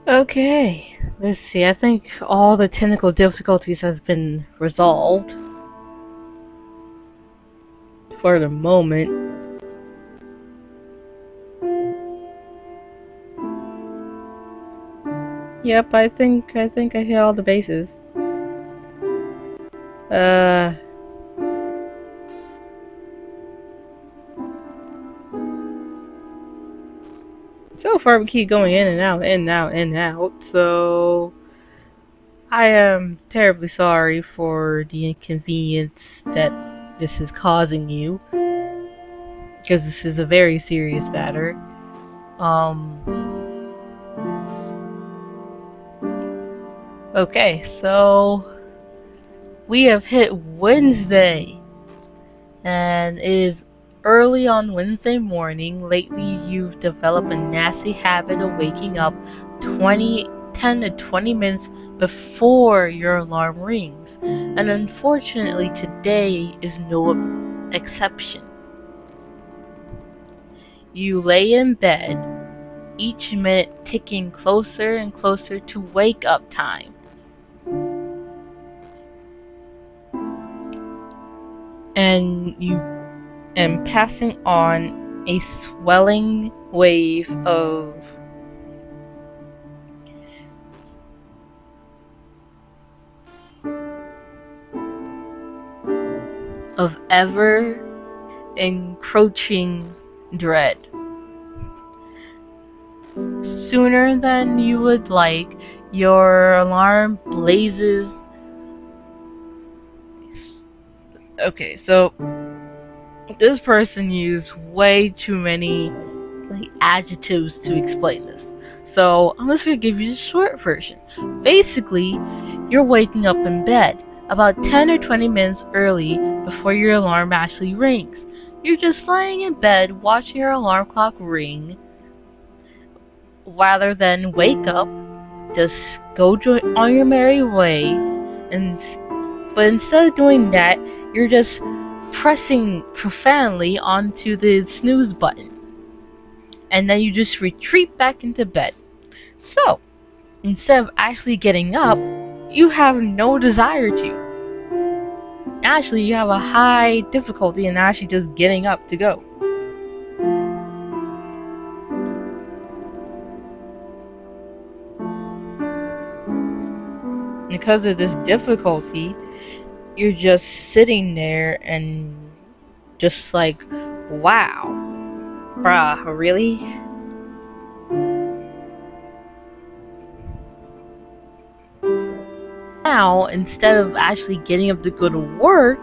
Speaker 1: Okay, let's see. I think all the technical difficulties have been resolved for the moment. Yep, I think I hit all the bases. So far we keep going in and out, in and out, in and out, so I am terribly sorry for the inconvenience that this is causing you. because this is a very serious matter. Okay, so we have hit Wednesday, and it is early on Wednesday morning. Lately, you've developed a nasty habit of waking up 10 to 20 minutes before your alarm rings, and unfortunately today is no exception. You lay in bed, each minute ticking closer and closer to wake up time. And you am passing on a swelling wave of ever encroaching dread. Sooner than you would like, your alarm blazes. Okay, so this person used way too many adjectives to explain this. So I'm just going to give you the short version. Basically, you're waking up in bed about 10 or 20 minutes early before your alarm actually rings. You're just lying in bed watching your alarm clock ring rather than wake up, just go on your merry way, but instead of doing that, you're just pressing profoundly onto the snooze button, and then you just retreat back into bed. So, instead of actually getting up, you have no desire to. Actually, you have a high difficulty in actually just getting up to go. Because of this difficulty, you're just sitting there and just like, wow, bruh, really? Now, instead of actually getting up to go to work,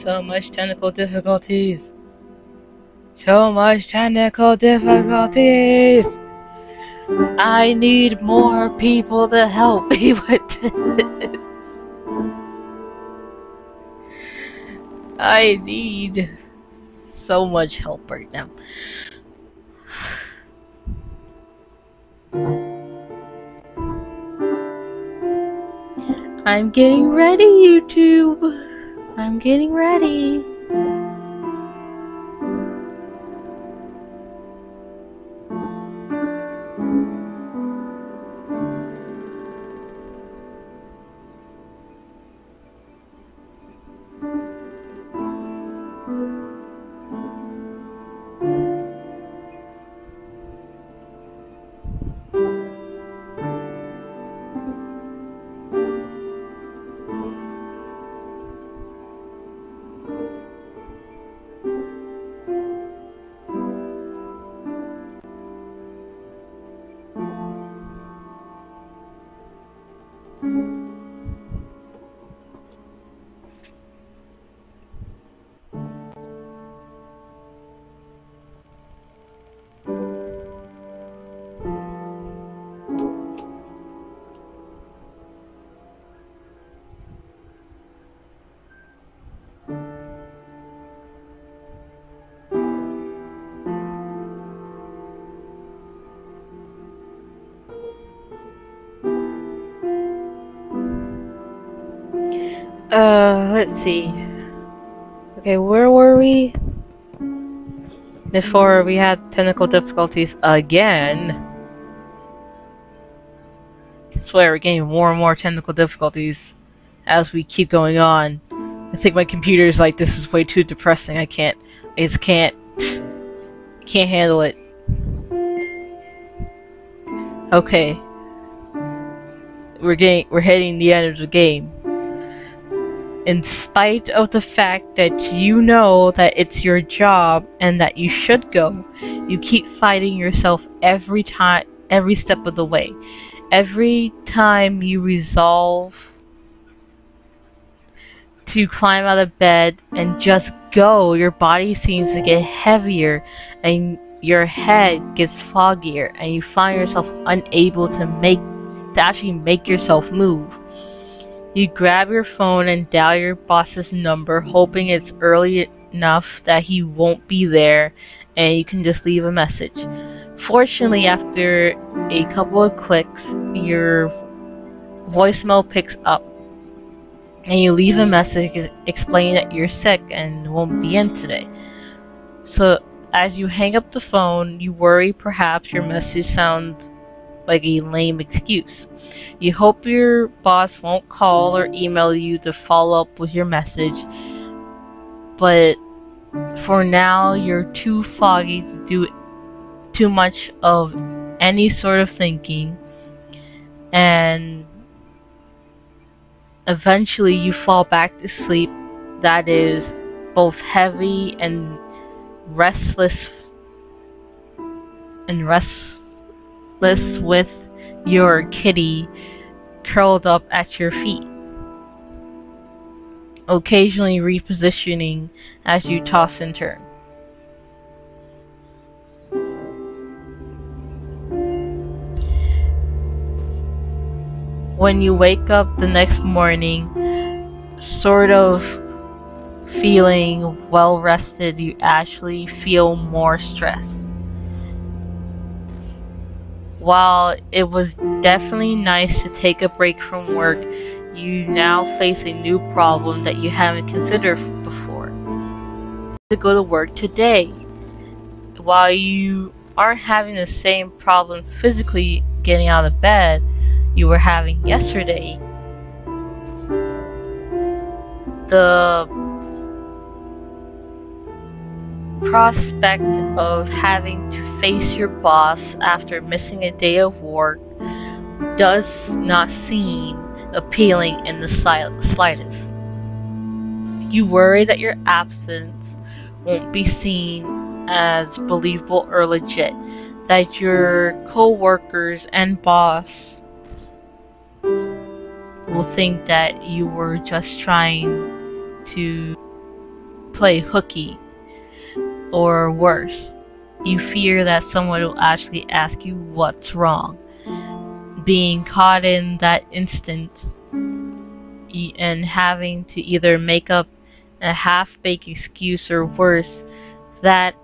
Speaker 1: so much technical difficulties. So much technical difficulties. I need more people to help me with this. I need so much help right now. I'm getting ready, YouTube. I'm getting ready. Let's see. Okay, where were we? Before we had technical difficulties again. I swear, we're getting more and more technical difficulties as we keep going on. I think my computer's like, this is way too depressing. I just can't handle it. Okay. We're hitting the end of the game. In spite of the fact that you know that it's your job and that you should go, you keep fighting yourself every step of the way. every time you resolve to climb out of bed and just go, your body seems to get heavier and your head gets foggier, and you find yourself unable to actually make yourself move. You grab your phone and dial your boss's number, hoping it's early enough that he won't be there and you can just leave a message. Fortunately, after a couple of clicks, your voicemail picks up and you leave a message explaining that you're sick and won't be in today. So as you hang up the phone, you worry perhaps your message sounds like a lame excuse. You hope your boss won't call or email you to follow up with your message, but for now you're too foggy to do too much of any sort of thinking, and eventually you fall back to sleep that is both heavy and restless with your kitty curled up at your feet, occasionally repositioning as you toss and turn. When you wake up the next morning, sort of feeling well rested, you actually feel more stressed. While it was definitely nice to take a break from work, you now face a new problem that you haven't considered before. To go to work today. While you aren't having the same problem physically getting out of bed you were having yesterday, the prospect of having to face your boss after missing a day of work does not seem appealing in the slightest. You worry that your absence won't be seen as believable or legit, that your co-workers and boss will think that you were just trying to play hooky, or worse, you fear that someone will actually ask you what's wrong. Being caught in that instant and having to either make up a half-baked excuse or worse, that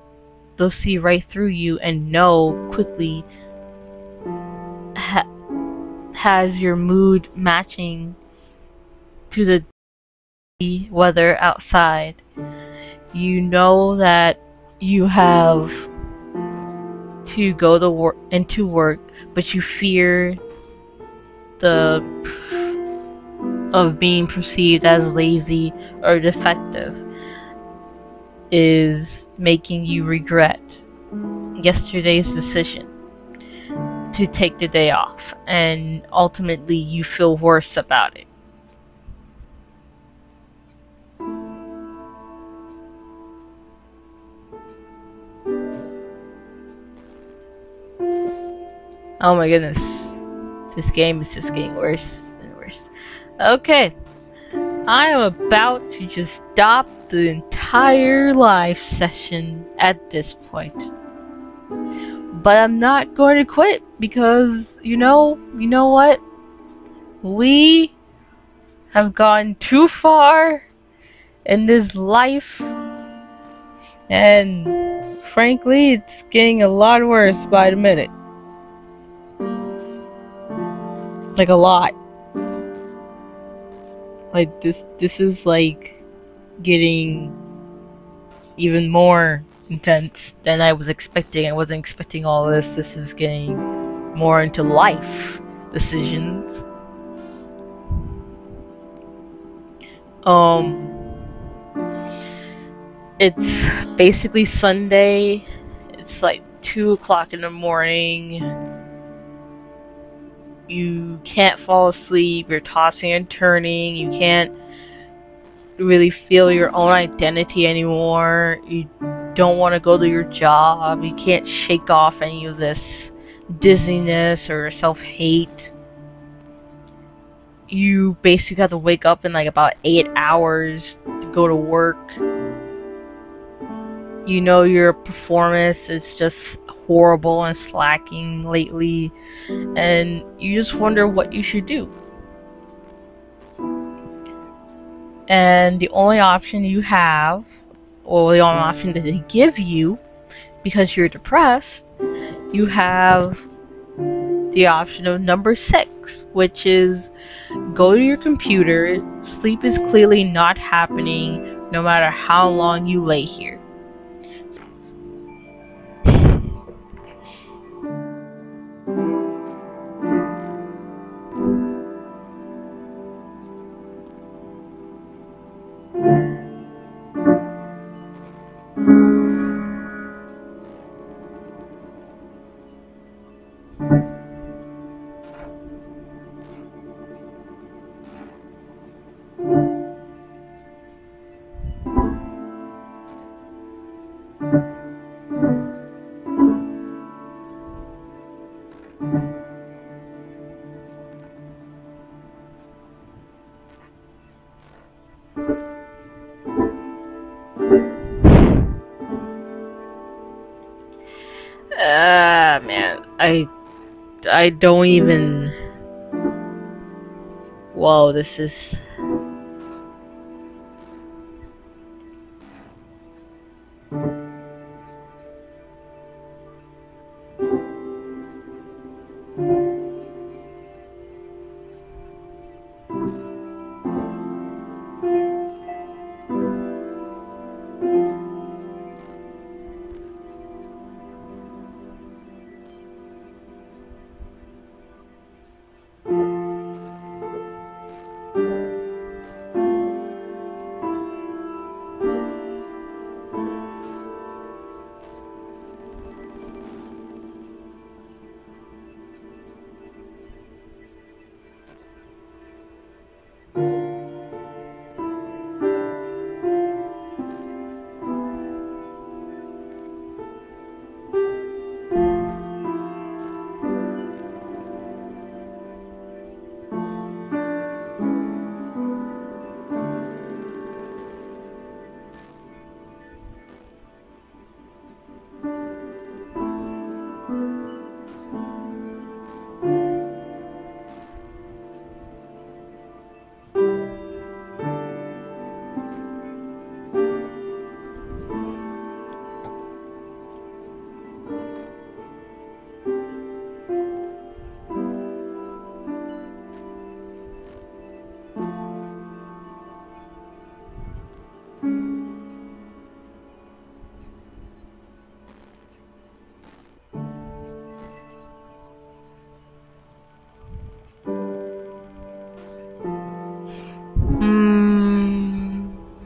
Speaker 1: they'll see right through you and know quickly has your mood matching to the weather outside. You know that you have to go to into work, but you fear of being perceived as lazy or defective is making you regret yesterday's decision to take the day off, and ultimately you feel worse about it. Oh my goodness, this game is just getting worse and worse. Okay, I am about to just stop the entire live session at this point. But I'm not going to quit, because you know what? We have gone too far in this life, and frankly, it's getting a lot worse by the minute. Like a lot. Like this is like getting even more intense than I was expecting. I wasn't expecting all this. This is getting more into life decisions. It's basically Sunday. It's like 2 o'clock in the morning. You can't fall asleep. You're tossing and turning. You can't really feel your own identity anymore. You don't want to go to your job. You can't shake off any of this dizziness or self-hate. you basically have to wake up in like about 8 hours to go to work. You know your performance is just horrible and slacking lately, and you just wonder what you should do. And the only option you have, or the only option that they give you, because you're depressed, you have the option of number 6, which is go to your computer. Sleep is clearly not happening no matter how long you lay here. Man, I don't even... Whoa, this is...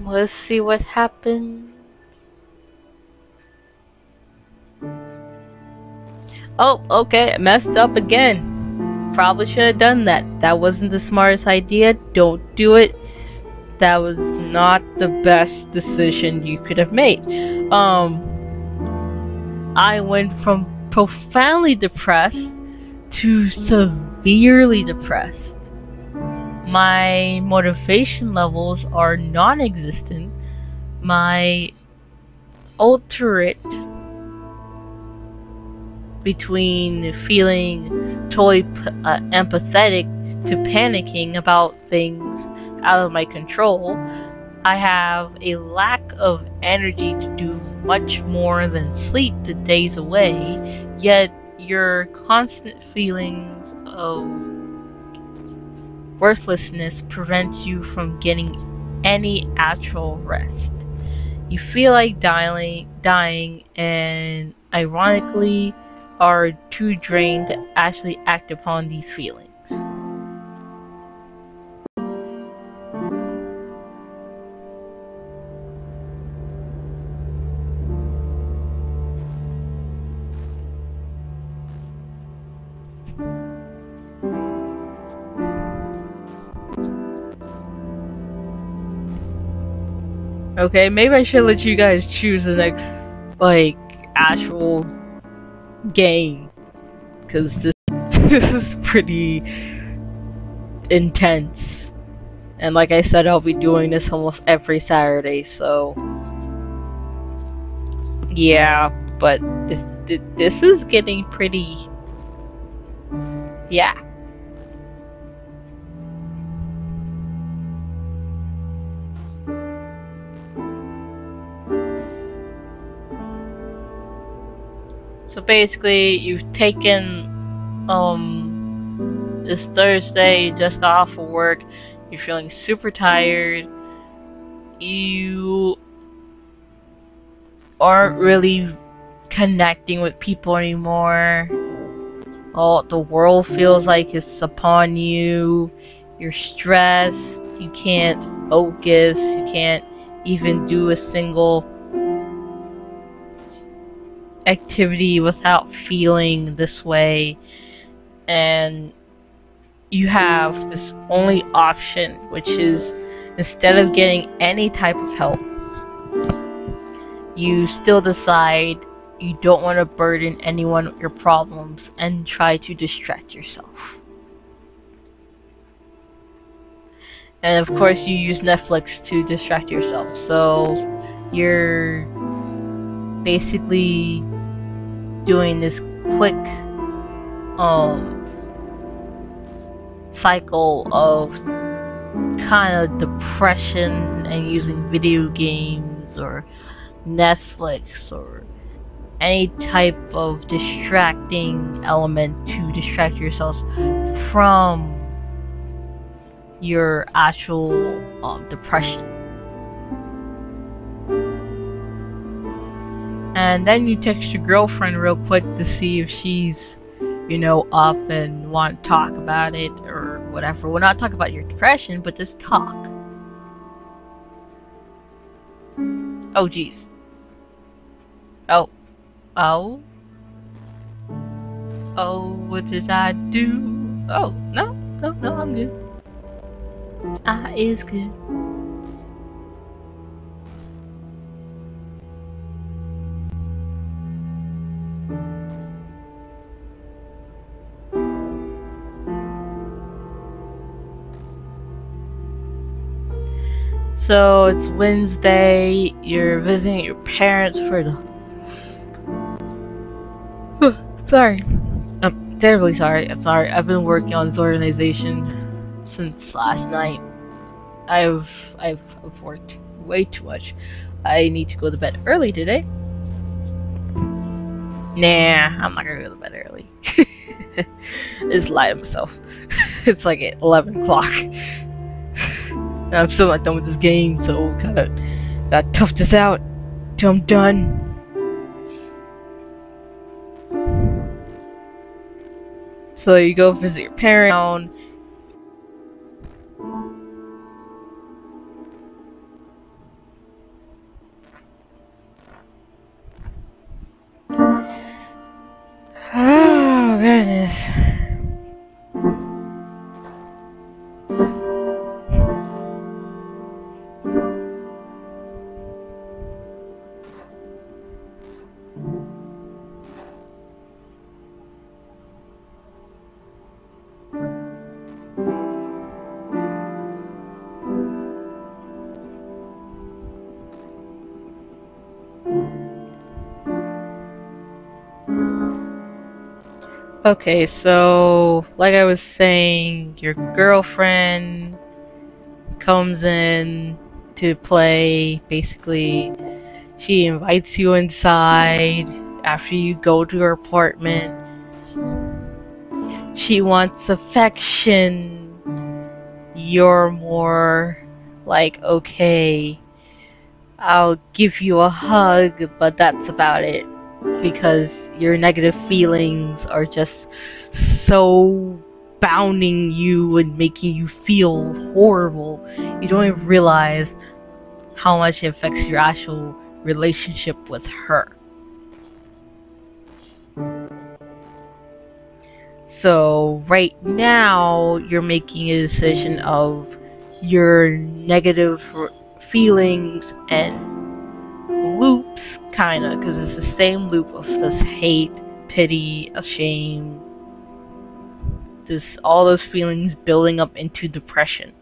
Speaker 1: Let's see what happens. Oh, okay, I messed up again. Probably should have done that. That wasn't the smartest idea. Don't do it. That was not the best decision you could have made. I went from profoundly depressed to severely depressed. My motivation levels are non-existent. My alternate between feeling totally empathetic to panicking about things out of my control, I have a lack of energy to do much more than sleep the days away, yet your constant feelings of worthlessness prevents you from getting any actual rest. You feel like dying and ironically are too drained to actually act upon these feelings. Okay, maybe I should let you guys choose the next, like, actual game. Because this is pretty intense. And like I said, I'll be doing this almost every Saturday, so yeah, but this is getting pretty, yeah. So basically, you've taken this Thursday just off of work. You're feeling super tired. You aren't really connecting with people anymore. Oh, the world feels like it's upon you. You're stressed. You can't focus. You can't even do a single activity without feeling this way. And you have this only option, which is instead of getting any type of help, you still decide you don't want to burden anyone with your problems and try to distract yourself. And of course you use Netflix to distract yourself. So you're basically doing this quick cycle of kind of depression and using video games or Netflix or any type of distracting element to distract yourselves from your actual depression. And then you text your girlfriend real quick to see if she's, you know, up and want to talk about it or whatever. Well, not talk about your depression, but just talk. Oh, jeez. Oh, what did I do? Oh, no, I'm good. Is good. So it's Wednesday, you're visiting your parents for the... sorry. I'm terribly sorry. I'm sorry. I've been working on this organization since last night. I've worked way too much. I need to go to bed early today. Nah, I'm not gonna go to bed early. Just lie to myself. It's like at 11 o'clock. I'm still not done with this game, so kinda gotta tough this out till I'm done. So you go visit your parents. Oh goodness. Okay, so like I was saying, your girlfriend comes in to play. Basically, she invites you inside after you go to her apartment. She wants affection. You're more like, okay, I'll give you a hug, but that's about it, because your negative feelings are just so bounding you and making you feel horrible. You don't even realize how much it affects your actual relationship with her. So right now you're making a decision of your negative feelings and loops, kinda, because it's the same loop of this hate, pity, shame. all those feelings building up into depression.